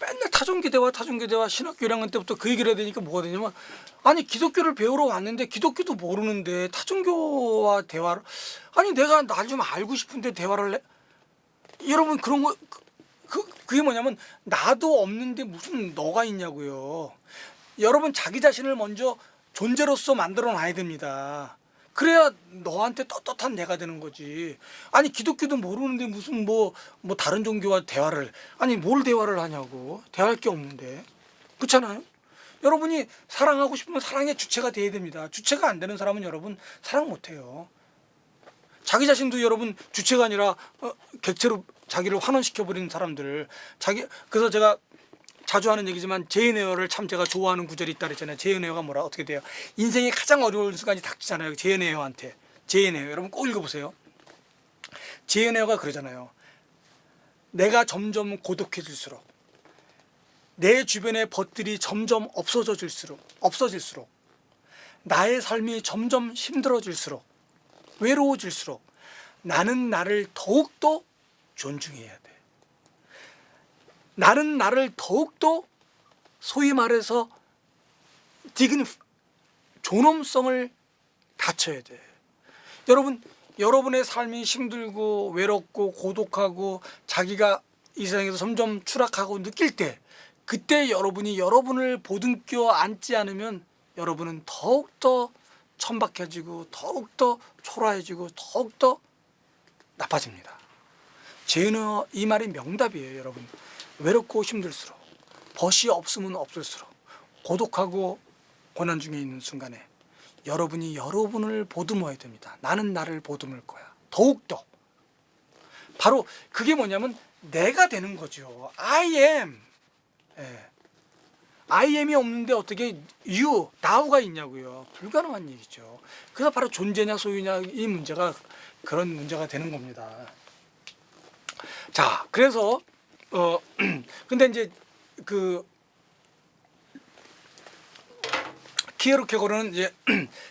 맨날 타종교 대화 신학교 1학년 때부터 그 얘기를 해야 되니까 뭐가 되냐면 아니 기독교를 배우러 왔는데 기독교도 모르는데 타종교와 대화를 아니 내가 날 좀 알고 싶은데 대화를 해? 여러분 그런 거 그게 뭐냐면 나도 없는데 무슨 너가 있냐고요. 여러분 자기 자신을 먼저 존재로서 만들어 놔야 됩니다. 그래야 너한테 떳떳한 내가 되는 거지. 아니 기독교도 모르는데 무슨 뭐 다른 종교와 대화를 아니 뭘 대화를 하냐고. 대화할 게 없는데. 그렇잖아요. 여러분이 사랑하고 싶으면 사랑의 주체가 돼야 됩니다. 주체가 안 되는 사람은 여러분 사랑 못 해요. 자기 자신도 여러분 주체가 아니라 객체로 자기를 환원시켜버리는 사람들. 그래서 제가 자주 하는 얘기지만 제이네어를 참 제가 좋아하는 구절이 있다 그랬잖아요. 제이네어가 뭐라 어떻게 돼요? 인생의 가장 어려운 순간이 닥치잖아요. 제이네어한테. 제이네어 여러분 꼭 읽어보세요. 제이네어가 그러잖아요. 내가 점점 고독해질수록 내 주변의 벗들이 점점 없어질수록 나의 삶이 점점 힘들어질수록 외로워질수록 나는 나를 더욱더 존중해야 돼. 나는 나를 더욱더 소위 말해서 존엄성을 갖춰야 돼. 여러분, 여러분의 삶이 힘들고 외롭고 고독하고 자기가 이 세상에서 점점 추락하고 느낄 때 그때 여러분이 여러분을 보듬겨 안지 않으면 여러분은 더욱더 천박해지고 더욱더 초라해지고 더욱더 나빠집니다. 제이네어 이 말이 명답이에요. 여러분 외롭고 힘들수록 벗이 없으면 없을수록 고독하고 고난 중에 있는 순간에 여러분이 여러분을 보듬어야 됩니다. 나는 나를 보듬을 거야. 더욱더 바로 그게 뭐냐면 내가 되는 거죠. I am. I am이 없는데 어떻게 you, thou가 있냐고요. 불가능한 얘기죠. 그래서 바로 존재냐 소유냐 이 문제가 그런 문제가 되는 겁니다. 자, 그래서 근데 이제 그 키에르케고르는 이제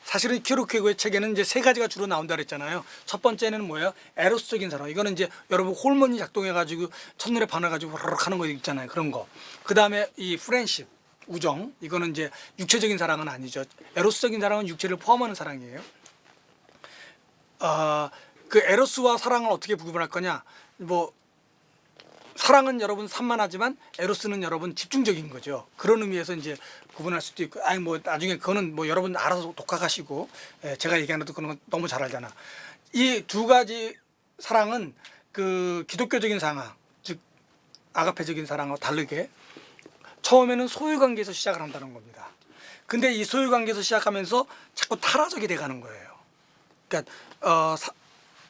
사실은 키에르케고르의 책에는 이제 세 가지가 주로 나온다 그랬잖아요. 첫 번째는 뭐예요? 에로스적인 사랑. 이거는 이제 여러분 호르몬이 작동해 가지고 첫눈에 반해 가지고 호로록 하는 거 있잖아요. 그런 거. 그다음에 이 프렌십, 우정. 이거는 이제 육체적인 사랑은 아니죠. 에로스적인 사랑은 육체를 포함하는 사랑이에요. 그 에로스와 사랑을 어떻게 구분할 거냐? 뭐 사랑은 여러분 산만하지만 에로스는 여러분 집중적인 거죠. 그런 의미에서 이제 구분할 수도 있고, 아니 뭐 나중에 그거는 뭐 여러분 알아서 독학하시고, 제가 얘기하는 것도 그런 건 너무 잘 알잖아. 이 두 가지 사랑은 그 기독교적인 사랑, 즉 아가페적인 사랑과 다르게 처음에는 소유관계에서 시작을 한다는 겁니다. 근데 이 소유관계에서 시작하면서 자꾸 타라적이 돼가는 거예요. 그러니까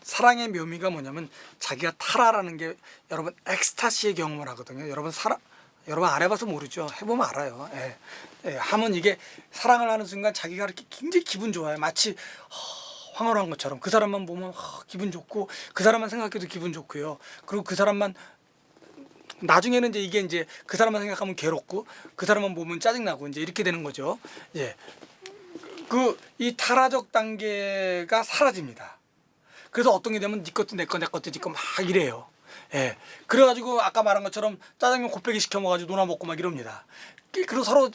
사랑의 묘미가 뭐냐면 자기가 타라라는 게 여러분 엑스타시의 경험을 하거든요. 여러분 여러분 안 해봐서 모르죠. 해보면 알아요. 하면 이게 사랑을 하는 순간 자기가 이렇게 굉장히 기분 좋아요. 마치 황홀한 것처럼 그 사람만 보면 기분 좋고 그 사람만 생각해도 기분 좋고요. 그리고 그 사람만 나중에는 이제 이게 이제 그 사람만 생각하면 괴롭고 그 사람만 보면 짜증나고 이제 이렇게 되는 거죠. 이 타라적 단계가 사라집니다. 그래서 어떤 게 되면 네 것도 내 거 내 것도 네 거 막 이래요. 그래가지고 아까 말한 것처럼 짜장면 곱빼기 시켜 먹어가지고 놀아 먹고 막 이럽니다. 그리고 서로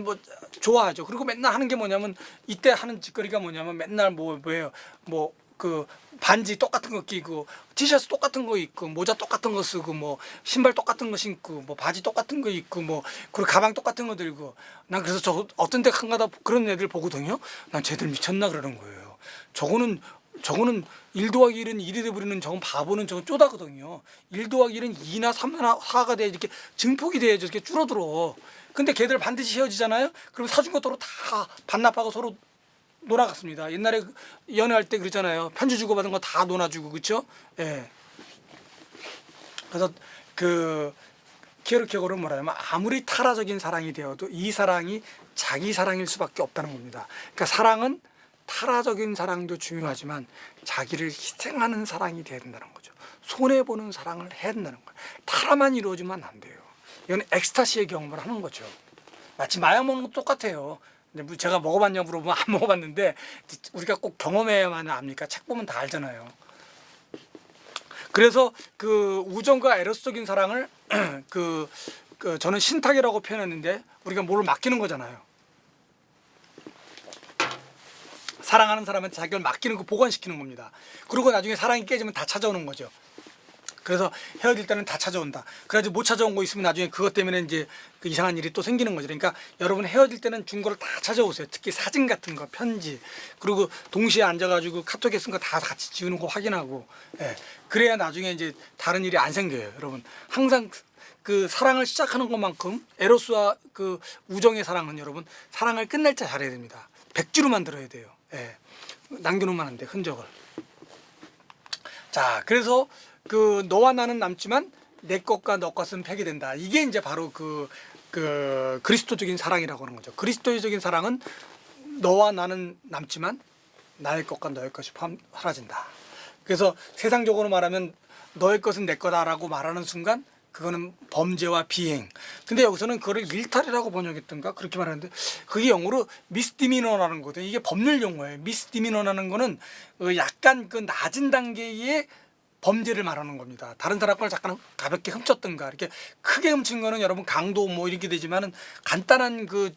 뭐 좋아하죠. 그리고 맨날 하는 게 뭐냐면 이때 하는 짓거리가 뭐냐면 맨날 뭐예요? 뭐 그 반지 똑같은 거 끼고 티셔츠 똑같은 거 입고 모자 똑같은 거 쓰고 뭐 신발 똑같은 거 신고 뭐 바지 똑같은 거 입고 뭐 그리고 가방 똑같은 거 들고 난 그래서 저 어떤 데 한가다 그런 애들 보거든요. 난 쟤들 미쳤나 그러는 거예요. 저거는 저거는 1 더하기 1은 1이 돼버리는 저건 바보는 저건 쪼다거든요. 1 더하기 1은 2나 3나 4가 돼야 이렇게 증폭이 돼야지 이렇게 줄어들어. 근데 걔들 반드시 헤어지잖아요. 그럼 사준 것도로 다 반납하고 서로 놀아갔습니다. 옛날에 연애할 때 그랬잖아요. 편지 주고받은 거 다 놀아주고 그렇죠? 예. 그래서 그 키에르케고르는 뭐라냐면 아무리 타라적인 사랑이 되어도 이 사랑이 자기 사랑일 수밖에 없다는 겁니다. 그러니까 사랑은 타라적인 사랑도 중요하지만 자기를 희생하는 사랑이 돼야 된다는 거죠. 손해보는 사랑을 해야 된다는 거예요. 타라만 이루어지면 안 돼요. 이건 엑스타시의 경험을 하는 거죠. 마치 마약 먹는 것도 똑같아요. 근데 제가 먹어봤냐 물어보면 안 먹어봤는데 우리가 꼭 경험해야만 압니까? 책 보면 다 알잖아요. 그래서 그 우정과 에로스적인 사랑을 저는 신탁이라고 표현했는데 우리가 뭘 맡기는 거잖아요. 사랑하는 사람한테 자기를 맡기는 거 보관시키는 겁니다. 그리고 나중에 사랑이 깨지면 다 찾아오는 거죠. 그래서 헤어질 때는 다 찾아온다. 그래가지고 못 찾아온 거 있으면 나중에 그것 때문에 이제 그 이상한 일이 또 생기는 거죠. 그러니까 여러분 헤어질 때는 준 거를 다 찾아오세요. 특히 사진 같은 거, 편지, 그리고 동시에 앉아가지고 카톡에 쓴 거 다 같이 지우는 거 확인하고, 예. 그래야 나중에 이제 다른 일이 안 생겨요. 여러분 항상 그 사랑을 시작하는 것만큼 에로스와 그 우정의 사랑은 여러분 사랑을 끝낼 때 잘해야 됩니다. 백지로 만들어야 돼요. 예. 남겨놓으면 안 돼, 흔적을. 자, 그래서 그 너와 나는 남지만 내 것과 너 것은 폐기된다. 이게 이제 바로 그 그리스도적인 사랑이라고 하는 거죠. 그리스도적인 사랑은 너와 나는 남지만 나의 것과 너의 것이 사라진다. 그래서 세상적으로 말하면 너의 것은 내 거다라고 말하는 순간 그거는 범죄와 비행. 근데 여기서는 그거를 일탈이라고 번역했던가 그렇게 말하는데 그게 영어로 미스디미너라는 거거든요. 이게 법률 용어예요. 미스디미너라는 거는 약간 그 낮은 단계의 범죄를 말하는 겁니다. 다른 사람 걸 잠깐 가볍게 훔쳤던가 이렇게 크게 훔친 거는 여러분 강도 뭐 이렇게 되지만은 간단한 그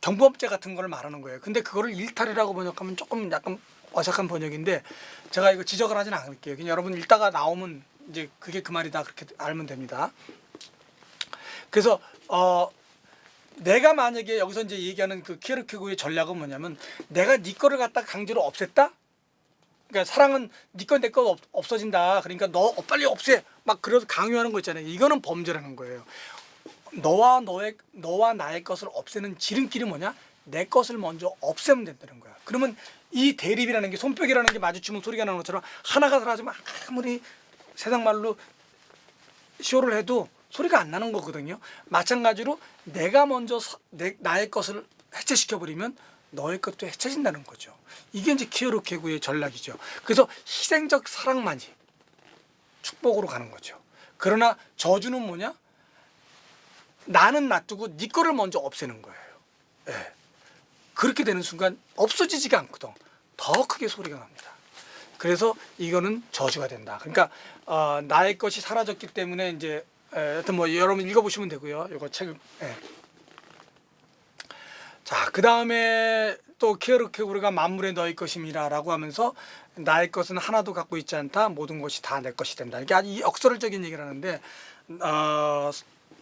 경범죄 같은 걸 말하는 거예요. 근데 그거를 일탈이라고 번역하면 조금 약간 어색한 번역인데 제가 이거 지적을 하진 않을게요. 그냥 여러분 읽다가 나오면 이제 그게 그 말이다 그렇게 알면 됩니다. 그래서 내가 만약에 여기서 이제 얘기하는 그 키에르케고르의 전략은 뭐냐면 내가 네 거를 갖다 강제로 없앴다. 그러니까 사랑은 네 건 내 건 없어진다. 그러니까 너 빨리 없애. 막 그래서 강요하는 거 있잖아요. 이거는 범죄라는 거예요. 너와 나의 것을 없애는 지름길이 뭐냐? 내 것을 먼저 없애면 된다는 거야. 그러면 이 대립이라는 게 손뼉이라는 게 마주치면 소리가 나는 것처럼 하나가 사라지면 아무리 세상 말로 쇼를 해도 소리가 안 나는 거거든요. 마찬가지로 내가 먼저 나의 것을 해체시켜버리면 너의 것도 해체진다는 거죠. 이게 이제 키에르케고르의 전략이죠. 그래서 희생적 사랑만이 축복으로 가는 거죠. 그러나 저주는 뭐냐? 나는 놔두고 네 거를 먼저 없애는 거예요. 예. 그렇게 되는 순간 없어지지가 않거든. 더 크게 소리가 납니다. 그래서 이거는 저주가 된다. 그러니까 나의 것이 사라졌기 때문에 이제 하여튼 뭐 여러분 읽어보시면 되고요. 이거 책을. 예. 자, 그 다음에 또 키에르케고르가 만물의 너의 것임이라라고 하면서 나의 것은 하나도 갖고 있지 않다. 모든 것이 다 내 것이 된다. 이게 아주 역설적인 얘기를 하는데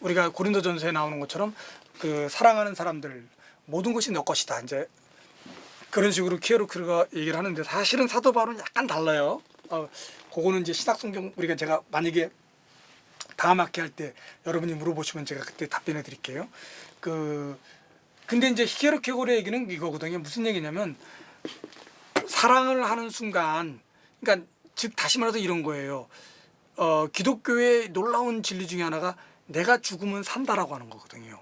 우리가 고린도전서에 나오는 것처럼 그 사랑하는 사람들 모든 것이 너 것이다. 이제 그런 식으로 키에르케고르가 얘기를 하는데 사실은 사도 바울은 약간 달라요. 그거는 이제 신약성경 우리가 제가 만약에 다음 학기 할 때 여러분이 물어보시면 제가 그때 답변해 드릴게요. 근데 이제 키에르케고르의 얘기는 이거거든요. 무슨 얘기냐면 사랑을 하는 순간, 그러니까 즉 다시 말해서 이런 거예요. 기독교의 놀라운 진리 중에 하나가 내가 죽으면 산다라고 하는 거거든요.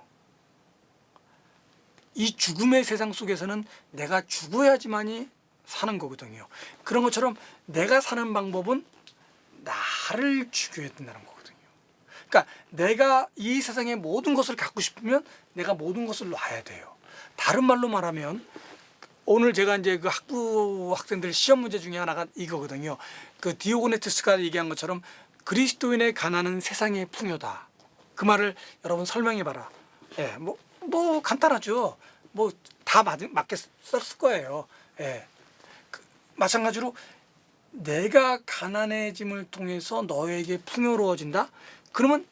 이 죽음의 세상 속에서는 내가 죽어야지만이 사는 거거든요. 그런 것처럼 내가 사는 방법은 나를 죽여야 된다는 거거든요. 그러니까 내가 이 세상의 모든 것을 갖고 싶으면 내가 모든 것을 놔야 돼요. 다른 말로 말하면 오늘 제가 이제 그 학부 학생들 시험 문제 중에 하나가 이거거든요. 그 디오고네투스가 얘기한 것처럼 그리스도인의 가난은 세상의 풍요다. 그 말을 여러분 설명해 봐라. 예, 뭐 간단하죠. 뭐 다 맞게 썼을 거예요. 예. 마찬가지로 내가 가난해짐을 통해서 너에게 풍요로워진다. 그러면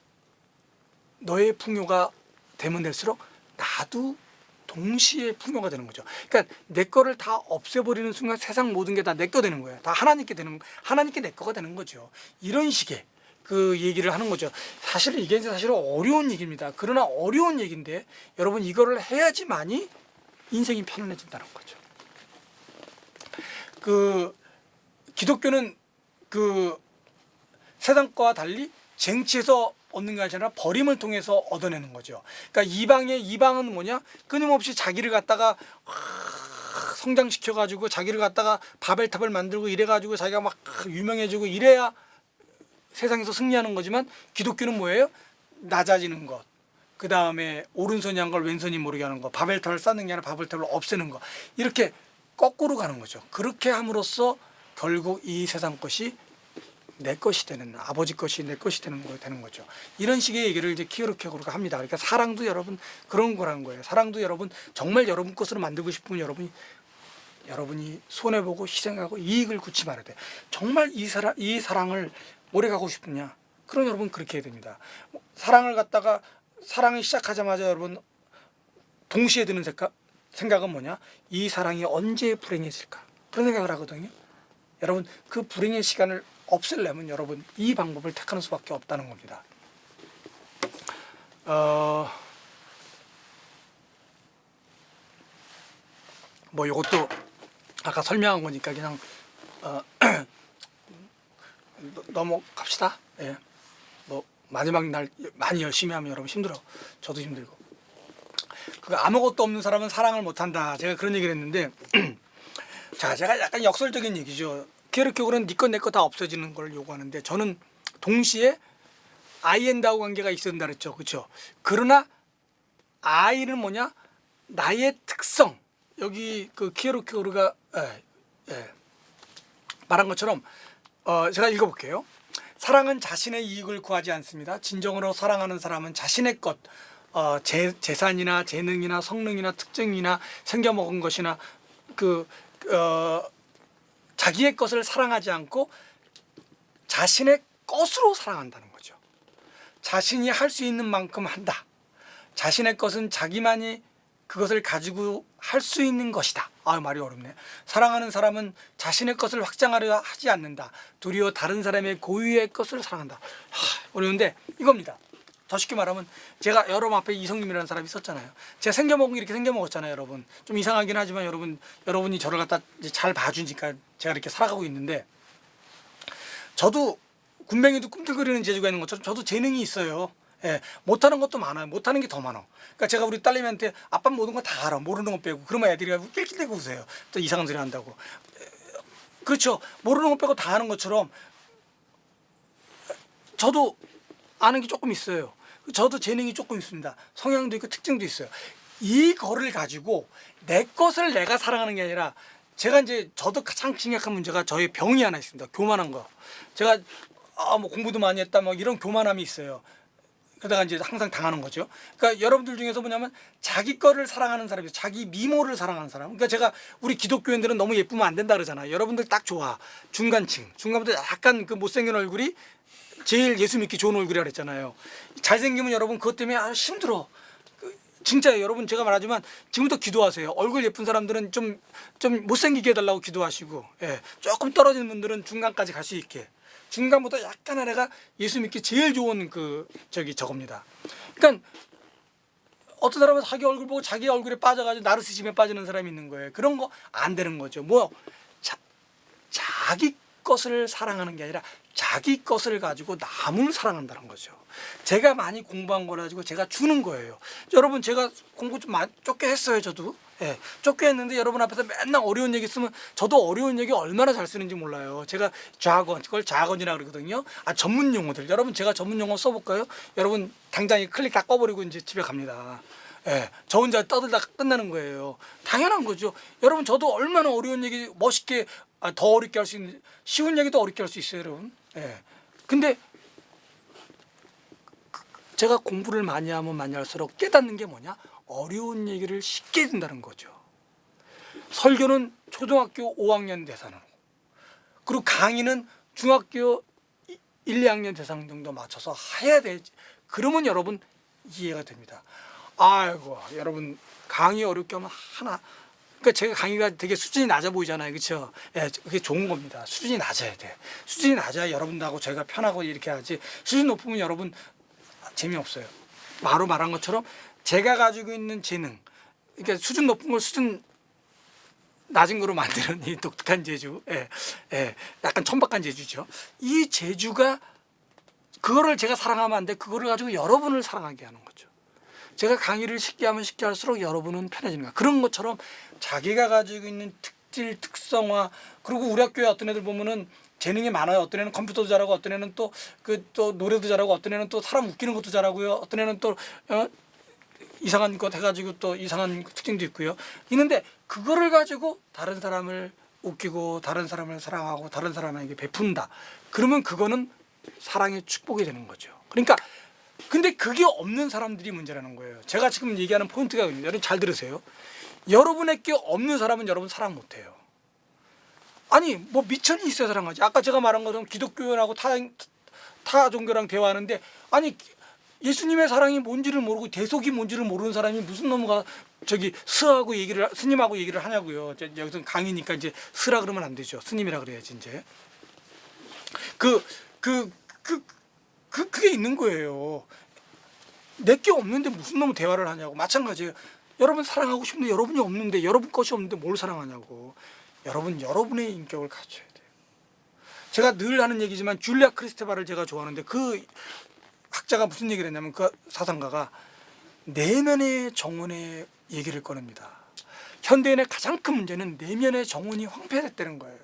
너의 풍요가 되면 될수록 나도 동시에 풍요가 되는 거죠. 그러니까 내 거를 다 없애버리는 순간 세상 모든 게 다 내 거 되는 거예요. 다 하나님께 내 거가 되는 거죠. 이런 식의 그 얘기를 하는 거죠. 사실 이게 사실 어려운 얘기입니다. 그러나 어려운 얘기인데 여러분 이거를 해야지만이 인생이 편안해진다는 거죠. 그 기독교는 그 세상 거와 달리 쟁취해서 얻는 게 아니라 버림을 통해서 얻어내는 거죠. 그러니까 이방은 뭐냐? 끊임없이 자기를 갖다가 성장시켜 가지고 자기를 갖다가 바벨탑을 만들고 이래 가지고 자기가 막 유명해지고 이래야 세상에서 승리하는 거지만 기독교는 뭐예요? 낮아지는 것. 그 다음에 오른손이 한 걸 왼손이 모르게 하는 거. 바벨탑을 쌓는 게 아니라 바벨탑을 없애는 거. 이렇게 거꾸로 가는 거죠. 그렇게 함으로써 결국 이 세상 것이 내 것이 되는, 아버지 것이 내 것이 되는 거죠. 이런 식의 얘기를 이제 키에르케고르가 합니다. 그러니까 사랑도 여러분 그런 거란 거예요. 사랑도 여러분 정말 여러분 것으로 만들고 싶으면 여러분이 손해보고 희생하고 이익을 굳이 말해야 돼. 정말 이 사랑을 오래 가고 싶으냐? 그럼 여러분 그렇게 해야 됩니다. 사랑을 시작하자마자 여러분 동시에 드는 생각은 뭐냐? 이 사랑이 언제 불행해질까? 그런 생각을 하거든요. 여러분 그 불행의 시간을 없애려면 여러분 이 방법을 택하는 수밖에 없다는 겁니다. 뭐 이것도 아까 설명한 거니까 그냥 넘어갑시다. 예. 뭐 마지막 날 많이 열심히 하면 여러분 힘들어. 저도 힘들고. 그 아무것도 없는 사람은 사랑을 못한다. 제가 그런 얘기를 했는데 자, 제가 약간 역설적인 얘기죠. 키에르케고르는 네 것 내 것 다 없어지는 걸 요구하는데 저는 동시에 아이앤다우 관계가 있어야 된다 그랬죠. 그렇죠? 그러나 아이는 뭐냐? 나의 특성. 여기 그 키에르케고르가 말한 것처럼 제가 읽어볼게요. 사랑은 자신의 이익을 구하지 않습니다. 진정으로 사랑하는 사람은 자신의 것, 재산이나 재능이나 성능이나 특징이나 생겨먹은 것이나 자기의 것을 사랑하지 않고 자신의 것으로 사랑한다는 거죠. 자신이 할 수 있는 만큼 한다. 자신의 것은 자기만이 그것을 가지고 할 수 있는 것이다. 말이 어렵네. 사랑하는 사람은 자신의 것을 확장하려 하지 않는다. 도리어 다른 사람의 고유의 것을 사랑한다. 어려운데 이겁니다. 더 쉽게 말하면 제가 여러분 앞에 이성님이라는 사람이 있었잖아요. 제가 생겨먹은 게 이렇게 생겨먹었잖아요. 여러분 좀 이상하긴 하지만 여러분이 저를 갖다 이제 잘 봐주니까 제가 이렇게 살아가고 있는데 저도 군뱅이도 꿈틀거리는 재주가 있는 것처럼 저도 재능이 있어요. 예, 못하는 것도 많아요. 못하는 게 더 많아. 그러니까 제가 우리 딸내미한테 아빠 모든 거 다 알아. 모르는 거 빼고. 그러면 애들이 낄낄대고 웃어요. 또 이상한 소리 한다고. 그렇죠. 모르는 거 빼고 다 아는 것처럼 저도 아는 게 조금 있어요. 저도 재능이 조금 있습니다. 성향도 있고 특징도 있어요. 이거를 가지고 내 것을 내가 사랑하는 게 아니라 제가 이제 저도 가장 심각한 문제가 저의 병이 하나 있습니다. 교만한 거. 제가 뭐 공부도 많이 했다 뭐 이런 교만함이 있어요. 그러다가 이제 항상 당하는 거죠. 그러니까 여러분들 중에서 뭐냐면 자기 거를 사랑하는 사람이 자기 미모를 사랑하는 사람. 그러니까 제가 우리 기독교인들은 너무 예쁘면 안 된다 그러잖아요. 여러분들 딱 좋아. 중간부터 약간 그 못생긴 얼굴이 제일 예수 믿기 좋은 얼굴이라 그랬잖아요. 잘생기면 여러분 그것 때문에 힘들어. 진짜 여러분 제가 말하지만 지금부터 기도하세요. 얼굴 예쁜 사람들은 좀 못생기게 해달라고 기도하시고, 조금 떨어지는 분들은 중간까지 갈 수 있게. 중간보다 약간 아래가 예수 믿기 제일 좋은 저겁니다. 그러니까 어떤 사람은 자기 얼굴 보고 자기 얼굴에 빠져가지고 나르시즘에 빠지는 사람이 있는 거예요. 그런 거 안 되는 거죠. 자기 것을 사랑하는 게 아니라 자기 것을 가지고 남을 사랑한다는 거죠. 제가 많이 공부한 거 가지고 제가 주는 거예요. 여러분 제가 공부 좀 좁게 했어요. 저도 좁게 했는데 여러분 앞에서 맨날 어려운 얘기 쓰면 저도 어려운 얘기 얼마나 잘 쓰는지 몰라요. 제가 그걸 자건이라고 그러거든요. 전문 용어들. 여러분 제가 전문 용어 써볼까요? 여러분 당장 클릭 다 꺼버리고 이제 집에 갑니다. 저 혼자 떠들다 끝나는 거예요. 당연한 거죠. 여러분 저도 얼마나 어려운 얘기 멋있게 더 어렵게 할 수 있는 쉬운 얘기도 어렵게 할 수 있어요, 여러분. 근데 제가 공부를 많이 하면 많이 할수록 깨닫는 게 뭐냐? 어려운 얘기를 쉽게 된다는 거죠. 설교는 초등학교 5학년 대상으로, 그리고 강의는 중학교 1, 2학년 대상 정도 맞춰서 해야 되지. 그러면 여러분 이해가 됩니다. 아이고 여러분 강의 어렵게 하면 하나. 그러니까 제가 강의가 되게 수준이 낮아 보이잖아요, 그렇죠? 예, 그게 좋은 겁니다. 수준이 낮아야 돼. 수준이 낮아야 여러분들하고 저희가 편하고 이렇게 하지. 수준 높으면 여러분 재미없어요. 바로 말한 것처럼 제가 가지고 있는 재능, 그러니까 수준 높은 걸 수준 낮은 거로 만드는 이 독특한 재주, 약간 천박한 재주죠. 이 재주가 그거를 제가 사랑하면 안 돼. 그거를 가지고 여러분을 사랑하게 하는 거죠. 제가 강의를 쉽게 하면 쉽게 할수록 여러분은 편해지는 거야. 그런 것처럼 자기가 가지고 있는 특질, 특성화, 그리고 우리 학교에 어떤 애들 보면은 재능이 많아요. 어떤 애는 컴퓨터도 잘하고, 어떤 애는 또 또 노래도 잘하고, 어떤 애는 또 사람 웃기는 것도 잘하고요. 어떤 애는 또 이상한 것 해가지고 또 이상한 특징도 있고요. 있는데 그거를 가지고 다른 사람을 웃기고 다른 사람을 사랑하고 다른 사람에게 베푼다. 그러면 그거는 사랑의 축복이 되는 거죠. 그러니까 근데 그게 없는 사람들이 문제라는 거예요. 제가 지금 얘기하는 포인트가 있는데 여러분 잘 들으세요. 여러분에게 없는 사람은 여러분 사랑 못해요. 아니 뭐 미천이 있어야 사랑하지. 아까 제가 말한 것처럼 기독교인하고 타 종교랑 대화하는데 아니 예수님의 사랑이 뭔지를 모르고 대속이 뭔지를 모르는 사람이 무슨 놈가 저기 스님하고 얘기를 하냐고요. 여기서 강의니까 이제 스라 그러면 안 되죠. 스님이라 그래야지 이제. 그게 있는 거예요. 내게 없는데 무슨 놈의 대화를 하냐고. 마찬가지예요. 여러분 사랑하고 싶은데 여러분이 없는데 여러분 것이 없는데 뭘 사랑하냐고. 여러분의 인격을 갖춰야 돼요. 제가 늘 하는 얘기지만 줄리아 크리스테바를 제가 좋아하는데 그 학자가 무슨 얘기를 했냐면 그 사상가가 내면의 정원의 얘기를 꺼냅니다. 현대인의 가장 큰 문제는 내면의 정원이 황폐됐다는 거예요.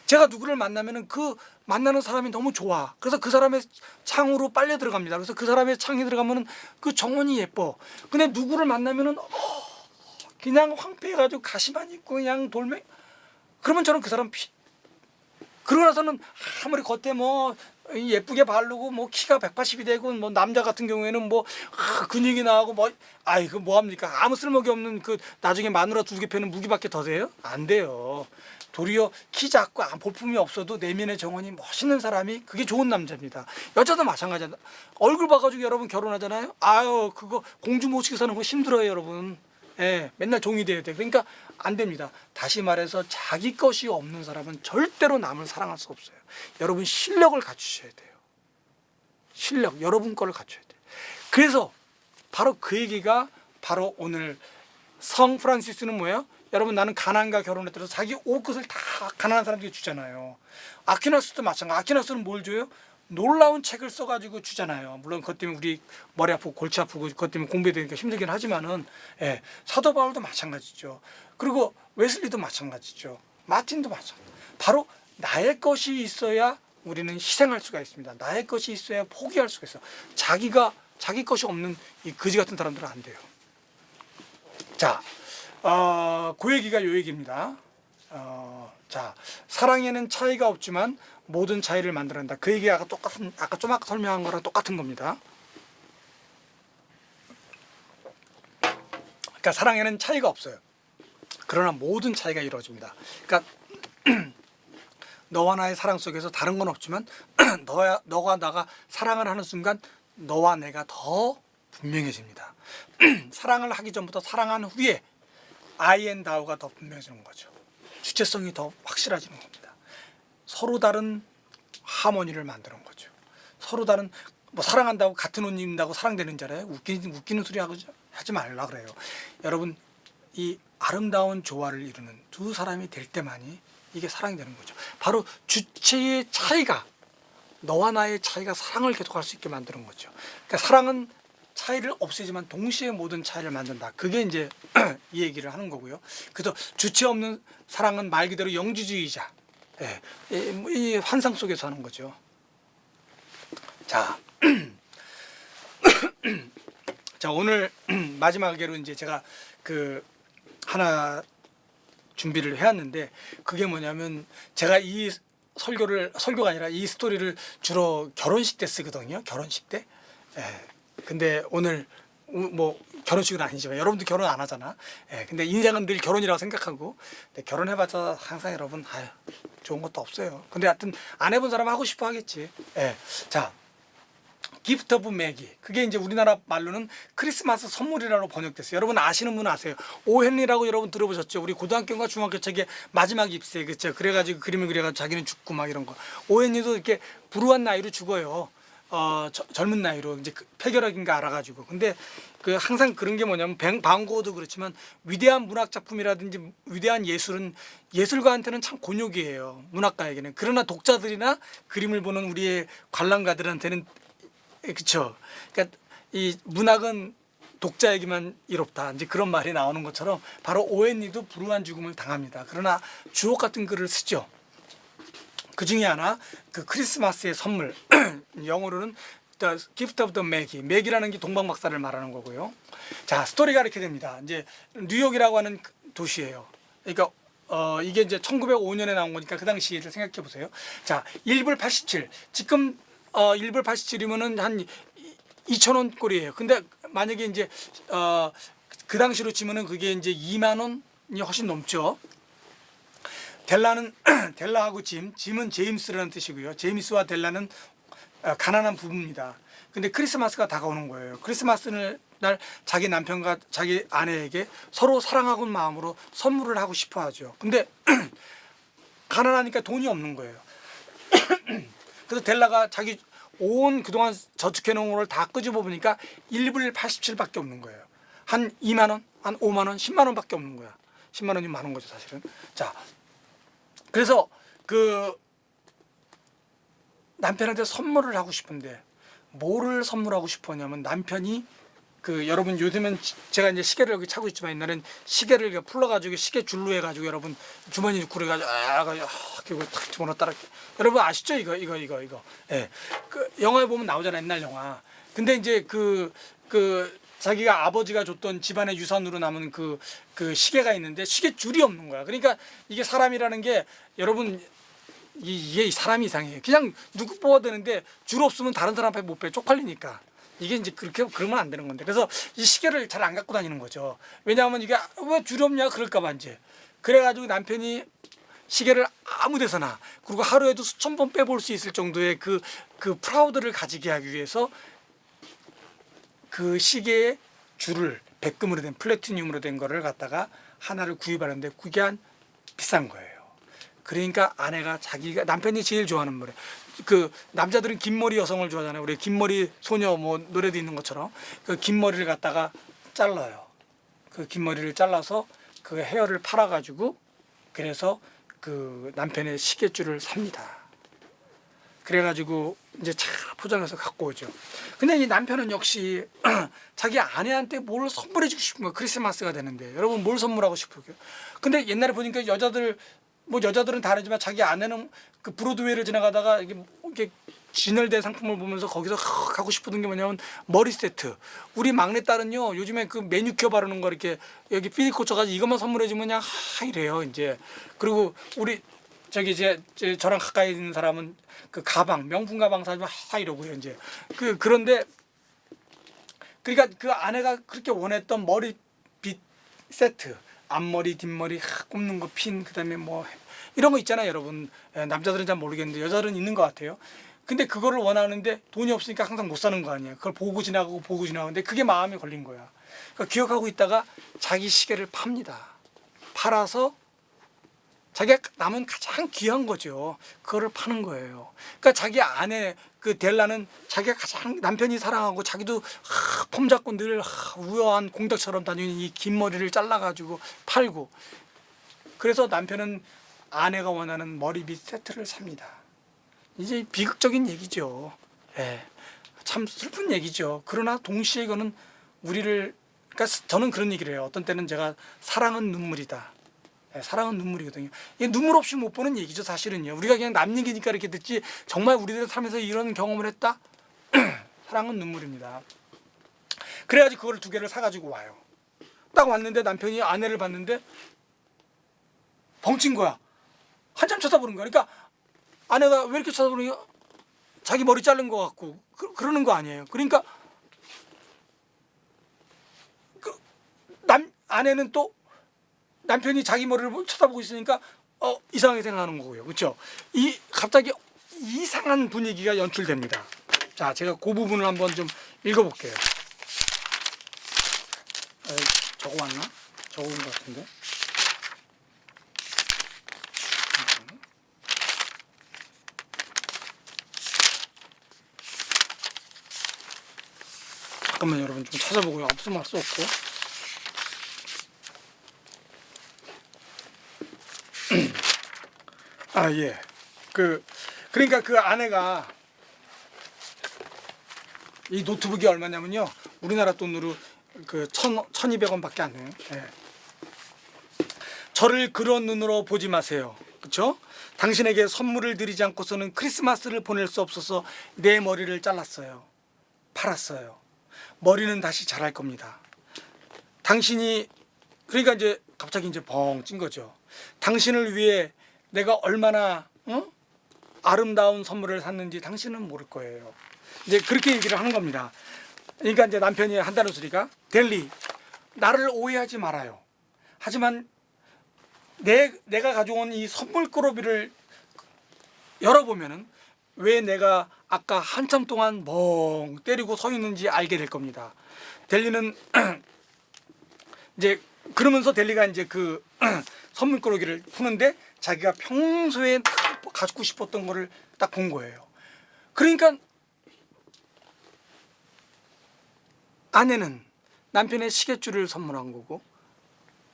제가 누구를 만나면은 그 만나는 사람이 너무 좋아. 그래서 그 사람의 창으로 빨려 들어갑니다. 그래서 그 사람의 창에 들어가면은 그 정원이 예뻐. 근데 누구를 만나면은 그냥 황폐해가지고 가시만 있고 그냥 돌멩이. 그러면 저는 그 사람 그러고 나서는 아무리 겉에 뭐 예쁘게 바르고 뭐 키가 180이 되고 뭐 남자 같은 경우에는 뭐 근육이 나오고 뭐 그 뭐 합니까? 아무 쓸모기 없는 그 나중에 마누라 2개 패는 무기밖에 더 돼요? 안 돼요. 도리어 키 작고 볼품이 없어도 내면의 정원이 멋있는 사람이 그게 좋은 남자입니다. 여자도 마찬가지다. 얼굴 봐가지고 여러분 결혼하잖아요. 아유 그거 공주 모시고 사는 거 힘들어요 여러분. 예, 맨날 종이 돼야 돼. 그러니까 안 됩니다. 다시 말해서 자기 것이 없는 사람은 절대로 남을 사랑할 수 없어요. 여러분 실력을 갖추셔야 돼요. 실력, 여러분 거를 갖춰야 돼요. 그래서 바로 그 얘기가 바로 오늘 성 프란시스는 뭐예요? 여러분 나는 가난과 결혼했더라도 자기 옷것을 다 가난한 사람들이 주잖아요. 아퀴나스도 마찬가지. 아퀴나스는 뭘 줘요? 놀라운 책을 써가지고 주잖아요. 물론 그것 때문에 우리 머리 아프고 골치 아프고 그것 때문에 공부해야 되니까 힘들긴 하지만은 사도 바울도 마찬가지죠. 그리고 웨슬리도 마찬가지죠. 마틴도 마찬가지. 바로 나의 것이 있어야 우리는 희생할 수가 있습니다. 나의 것이 있어야 포기할 수가 있어. 자기 것이 없는 이 거지 같은 사람들은 안 돼요. 자, 그 얘기가 요 얘기입니다. 자, 사랑에는 차이가 없지만 모든 차이를 만들어낸다. 그 얘기가 아까 좀 아까 설명한 거랑 똑같은 겁니다. 그러니까 사랑에는 차이가 없어요. 그러나 모든 차이가 이루어집니다. 그러니까 너와 나의 사랑 속에서 다른 건 없지만 너가 나가 사랑을 하는 순간 너와 내가 더 분명해집니다. 사랑을 하기 전부터 사랑한 후에 I and thou가 더 분명해지는 거죠. 주체성이 더 확실해지는 겁니다. 서로 다른 하모니를 만드는 거죠. 서로 다른 뭐 사랑한다고 같은 옷 입는다고 사랑되는 줄 알아요? 웃기는 소리 하지 말라 그래요. 여러분 이 아름다운 조화를 이루는 두 사람이 될 때만이 이게 사랑이 되는 거죠. 바로 주체의 차이가 너와 나의 차이가 사랑을 계속할 수 있게 만드는 거죠. 그러니까 사랑은 차이를 없애지만 동시에 모든 차이를 만든다. 그게 이제 이 얘기를 하는 거고요. 그래서 주체 없는 사랑은 말 그대로 영지주의자. 이 환상 속에서 하는 거죠. 자, 자 오늘 마지막으로 이제 제가 그 하나 준비를 해왔는데 그게 뭐냐면 제가 이 설교가 아니라 이 스토리를 주로 결혼식 때 쓰거든요. 결혼식 때. 근데 오늘 뭐 결혼식은 아니지만 여러분도 결혼 안 하잖아. 근데 인생은 늘 결혼이라고 생각하고 근데 결혼해봤자 항상 여러분 좋은 것도 없어요. 근데 하여튼 안 해본 사람 하고 싶어 하겠지. 자 기프트 오브 매기. 그게 이제 우리나라 말로는 크리스마스 선물이라고 번역됐어요. 여러분 아시는 분 아세요? 오헨리라고 여러분 들어보셨죠? 우리 고등학교인가 중학교 책에 마지막 잎새 그렇죠? 그래가지고 그림을 그려가지고 자기는 죽고 막 이런 거. 오헨리도 이렇게 불우한 나이로 죽어요. 젊은 나이로 이제 폐결핵인가 알아가지고. 근데 그 항상 그런 게 뭐냐면 방고도 그렇지만 위대한 문학 작품이라든지 위대한 예술은 예술가한테는 참 곤욕이에요. 문학가에게는. 그러나 독자들이나 그림을 보는 우리의 관람가들한테는 그렇죠. 그러니까 이 문학은 독자에게만 이롭다. 이제 그런 말이 나오는 것처럼 바로 오웬리도 불우한 죽음을 당합니다. 그러나 주옥 같은 글을 쓰죠. 그 중에 하나 그 크리스마스의 선물 영어로는 The Gift of the Magi. 맥이라는 게 동방박사를 말하는 거고요. 자, 스토리가 이렇게 됩니다. 이제 뉴욕이라고 하는 도시예요. 그러니까 이게 이제 1905년에 나온 거니까 그 당시를 생각해 보세요. 자, 1불 87. 지금 1불 87이면은 한 2,000원 꼴이에요. 근데 만약에 이제 그 당시로 치면은 그게 이제 2만 원이 훨씬 넘죠. 델라는 델라하고 짐은 제임스라는 뜻이고요. 제임스와 델라는 가난한 부부입니다. 근데 크리스마스가 다가오는 거예요. 크리스마스 날 자기 남편과 자기 아내에게 서로 사랑하는 마음으로 선물을 하고 싶어 하죠. 근데 가난하니까 돈이 없는 거예요. 그래서 델라가 자기 온 그동안 저축해 놓은 거를 다 끄집어 보니까 1불 87밖에 없는 거예요. 한 2만 원, 한 5만 원, 10만 원밖에 없는 거야. 10만 원이 많은 거죠, 사실은. 자, 그래서 그 남편한테 선물을 하고 싶은데 뭐를 선물하고 싶었냐면 남편이 그 여러분 요즘엔 제가 이제 시계를 여기 차고 있지만 옛날엔 시계를 풀러가지고 시계 줄로 해가지고 여러분 주머니 구려가지고 그리고 탁 집어넣었다. 여러분 아시죠 이거 예. 그 영화에 보면 나오잖아 옛날 영화. 근데 이제 그 자기가 아버지가 줬던 집안의 유산으로 남은 그 시계가 있는데 시계 줄이 없는 거야. 그러니까 이게 사람이라는 게 여러분 이게 사람이 이상해요. 그냥 누구 뽑아야 되는데 줄 없으면 다른 사람 앞에 못 빼 쪽팔리니까. 이게 이제 그렇게 그러면 안 되는 건데. 그래서 이 시계를 잘 안 갖고 다니는 거죠. 왜냐하면 이게 왜 줄이 없냐 그럴까봐 이제. 그래가지고 남편이 시계를 아무 데서나 그리고 하루에도 수천 번 빼볼 수 있을 정도의 그 프라우드를 가지게 하기 위해서 그 시계의 줄을 백금으로 된 플래티늄으로 된 거를 갖다가 하나를 구입하는데 그게 한 비싼 거예요. 그러니까 아내가 자기가 남편이 제일 좋아하는 노래. 그 남자들은 긴 머리 여성을 좋아하잖아요. 우리 긴 머리 소녀 뭐 노래도 있는 것처럼 그 긴 머리를 갖다가 잘라요. 그 긴 머리를 잘라서 그 헤어를 팔아 가지고 그래서 그 남편의 시계줄을 삽니다. 그래가지고 이제 잘 포장해서 갖고 오죠. 근데 이 남편은 역시 자기 아내한테 뭘 선물해주고 싶은 거예요. 크리스마스가 되는데 여러분 뭘 선물하고 싶어요? 근데 옛날에 보니까 여자들은 다르지만 자기 아내는 그 브로드웨이를 지나가다가 이게 진열된 상품을 보면서 거기서 가고 싶었던 게 뭐냐면 머리 세트. 우리 막내딸은요 요즘에 그 매니큐어 바르는 거 이렇게 여기 피디 꽂혀가지고 이것만 선물해주면 그냥 이래요 이제. 그리고 우리 저기 이제 저랑 가까이 있는 사람은 그 가방 명품 가방 사주면 이러고요 이제. 그런데 그러니까 그 아내가 그렇게 원했던 머리빗 세트. 앞머리, 뒷머리 꼽는 거 핀, 그다음에 뭐 이런 거 있잖아요, 여러분. 남자들은 잘 모르겠는데 여자들은 있는 것 같아요. 근데 그거를 원하는데 돈이 없으니까 항상 못 사는 거 아니에요. 그걸 보고 지나가는데 그게 마음에 걸린 거야. 그러니까 기억하고 있다가 자기 시계를 팝니다. 팔아서 자기가 남은 가장 귀한 거죠. 그거를 파는 거예요. 그러니까 자기 아내 그 델라는 자기가 가장 남편이 사랑하고 자기도 폼 잡고 늘 우여한 공덕처럼 다니는 이 긴 머리를 잘라가지고 팔고 그래서 남편은 아내가 원하는 머리빗 세트를 삽니다. 이제 비극적인 얘기죠. 예, 참 슬픈 얘기죠. 그러나 동시에 이거는 우리를 그러니까 저는 그런 얘기를 해요. 어떤 때는 제가 사랑은 눈물이다. 사랑은 눈물이거든요. 이게 눈물 없이 못 보는 얘기죠, 사실은요. 우리가 그냥 남 얘기니까 이렇게 듣지 정말 우리들 삶에서 이런 경험을 했다? 사랑은 눈물입니다. 그래가지고 그걸 2개를 사가지고 와요. 딱 왔는데 남편이 아내를 봤는데 벙친 거야. 한참 쳐다보는 거야. 그러니까 아내가 왜 이렇게 쳐다보느냐? 자기 머리 자른 것 같고 그러는 거 아니에요. 그러니까 아내는 또 남편이 자기 머리를 쳐다보고 있으니까 이상하게 생각하는 거고요. 그렇죠? 갑자기 이상한 분위기가 연출됩니다. 자, 제가 그 부분을 한번 좀 읽어볼게요. 적어왔나? 적어온 것 같은데. 잠깐만 여러분 좀 찾아보고요. 없으면 할 수 없고. 아, 예. 그러니까 그 아내가 이 노트북이 얼마냐면요. 우리나라 돈으로 그 1,200원밖에 안 해요. 예. 저를 그런 눈으로 보지 마세요. 그렇죠? 당신에게 선물을 드리지 않고서는 크리스마스를 보낼 수 없어서 내 머리를 잘랐어요. 팔았어요. 머리는 다시 자랄 겁니다. 당신이 그러니까 이제 갑자기 이제 벙 찐 거죠. 당신을 위해 내가 얼마나 아름다운 선물을 샀는지 당신은 모를 거예요. 이제 그렇게 얘기를 하는 겁니다. 그러니까 이제 남편이 한다는 소리가 델리 나를 오해하지 말아요. 하지만 내가 가져온 이 선물 꾸러미를 열어보면은 왜 내가 아까 한참 동안 멍 때리고 서 있는지 알게 될 겁니다. 델리는 이제 그러면서 델리가 이제 그 선물 꾸러기를 푸는데 자기가 평소에 갖고 싶었던 거를 딱 본 거예요. 그러니까 아내는 남편의 시계줄을 선물한 거고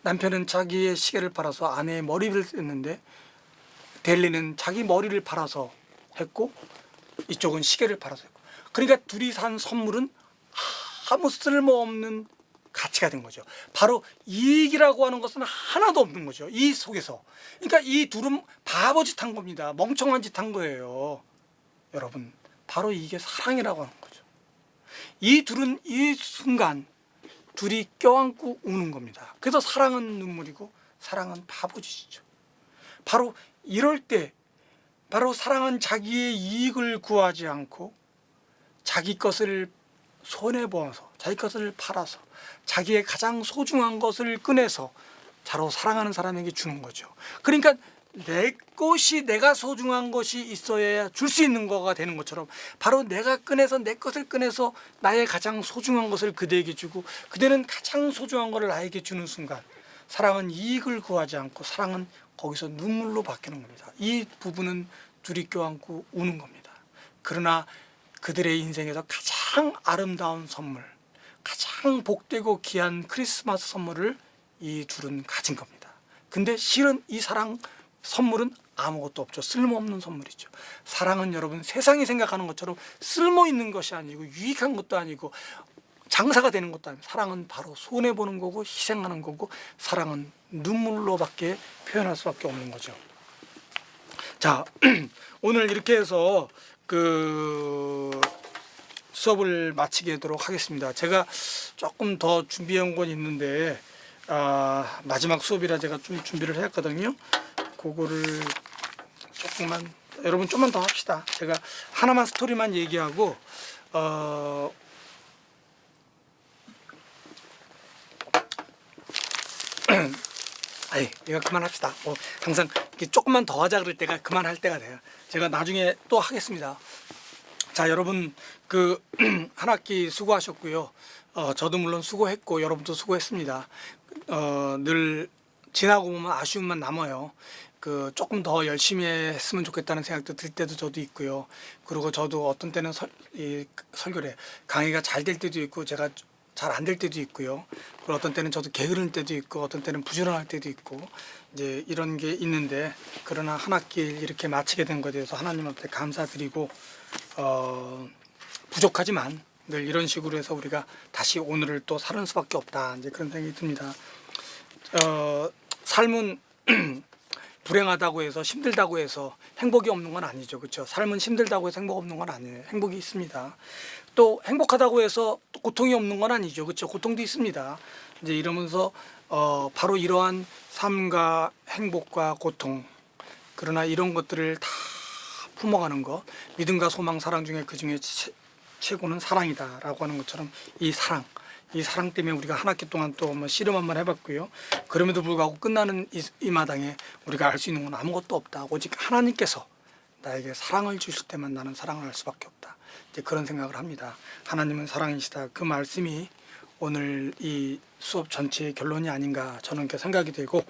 남편은 자기의 시계를 팔아서 아내의 머리를 했는데 델리는 자기 머리를 팔아서 했고 이쪽은 시계를 팔아서 했고 그러니까 둘이 산 선물은 아무 쓸모없는 가치가 된 거죠. 바로 이익이라고 하는 것은 하나도 없는 거죠. 이 속에서. 그러니까 이 둘은 바보짓 한 겁니다. 멍청한 짓 한 거예요. 여러분 바로 이게 사랑이라고 하는 거죠. 이 둘은 이 순간 둘이 껴안고 우는 겁니다. 그래서 사랑은 눈물이고 사랑은 바보짓이죠. 바로 이럴 때 바로 사랑은 자기의 이익을 구하지 않고 자기 것을 손해보아서 자기 것을 팔아서 자기의 가장 소중한 것을 꺼내서 바로 사랑하는 사람에게 주는 거죠. 그러니까 내 것이 내가 소중한 것이 있어야 줄 수 있는 거가 되는 것처럼 바로 내가 꺼내서 내 것을 꺼내서 나의 가장 소중한 것을 그대에게 주고 그대는 가장 소중한 것을 나에게 주는 순간 사랑은 이익을 구하지 않고 사랑은 거기서 눈물로 바뀌는 겁니다. 이 부분은 둘이 껴안고 우는 겁니다. 그러나 그들의 인생에서 가장 아름다운 선물, 가장 복되고 귀한 크리스마스 선물을 이 둘은 가진 겁니다. 근데 실은 이 사랑 선물은 아무것도 없죠. 쓸모없는 선물이죠. 사랑은 여러분 세상이 생각하는 것처럼 쓸모있는 것이 아니고 유익한 것도 아니고 장사가 되는 것도 아니고 사랑은 바로 손해보는 거고 희생하는 거고 사랑은 눈물로밖에 표현할 수밖에 없는 거죠. 자, 오늘 이렇게 해서 그 수업을 마치게 하도록 하겠습니다. 제가 조금 더 준비해 온 건 있는데 마지막 수업이라 제가 좀 준비를 했거든요. 그거를 조금만 여러분 좀만 더 합시다. 제가 하나만 스토리만 얘기하고 아이 이거 그만합시다. 항상 이렇게 조금만 더 하자 그럴 때가 그만할 때가 돼요. 제가 나중에 또 하겠습니다. 자, 여러분 그 한 학기 수고하셨고요. 저도 물론 수고했고 여러분도 수고했습니다. 늘 지나고 보면 아쉬움만 남아요. 그 조금 더 열심히 했으면 좋겠다는 생각도 들 때도 저도 있고요. 그리고 저도 어떤 때는 설교래 강의가 잘 될 때도 있고 제가 잘 안 될 때도 있고요. 그리고 어떤 때는 저도 게으른 때도 있고 어떤 때는 부지런할 때도 있고 이제 이런 게 있는데 그러나 한 학기 이렇게 마치게 된 것에 대해서 하나님한테 감사드리고 부족하지만 늘 이런 식으로 해서 우리가 다시 오늘을 또 사는 수밖에 없다. 이제 그런 생각이 듭니다. 삶은 불행하다고 해서 힘들다고 해서 행복이 없는 건 아니죠. 그렇죠? 삶은 힘들다고 해서 행복 없는 건 아니에요. 행복이 있습니다. 또 행복하다고 해서 또 고통이 없는 건 아니죠. 그렇죠? 고통도 있습니다. 이제 이러면서 바로 이러한 삶과 행복과 고통 그러나 이런 것들을 다 품어가는 것 믿음과 소망 사랑 중에 그 중에 최고는 사랑이다라고 하는 것처럼 이 사랑 때문에 우리가 한 학기 동안 또 한번 씨름 한번 해봤고요. 그럼에도 불구하고 끝나는 이 마당에 우리가 알 수 있는 건 아무것도 없다. 오직 하나님께서 나에게 사랑을 주실 때만 나는 사랑을 할 수밖에 없다. 이제 그런 생각을 합니다. 하나님은 사랑이시다. 그 말씀이 오늘 이 수업 전체의 결론이 아닌가 저는 이렇게 생각이 되고,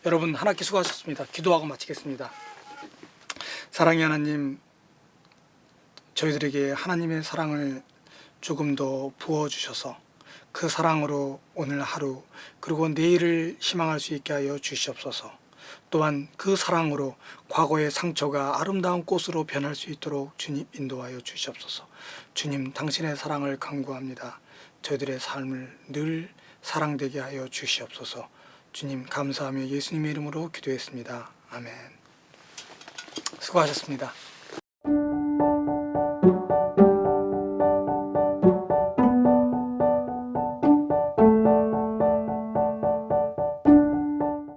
여러분 한 학기 수고하셨습니다. 기도하고 마치겠습니다. 사랑의 하나님, 저희들에게 하나님의 사랑을 조금 더 부어주셔서 그 사랑으로 오늘 하루 그리고 내일을 희망할 수 있게 하여 주시옵소서. 또한 그 사랑으로 과거의 상처가 아름다운 꽃으로 변할 수 있도록 주님 인도하여 주시옵소서. 주님, 당신의 사랑을 간구합니다. 저희들의 삶을 늘 사랑되게 하여 주시옵소서. 주님, 감사하며 예수님의 이름으로 기도했습니다. 아멘. 수고하셨습니다.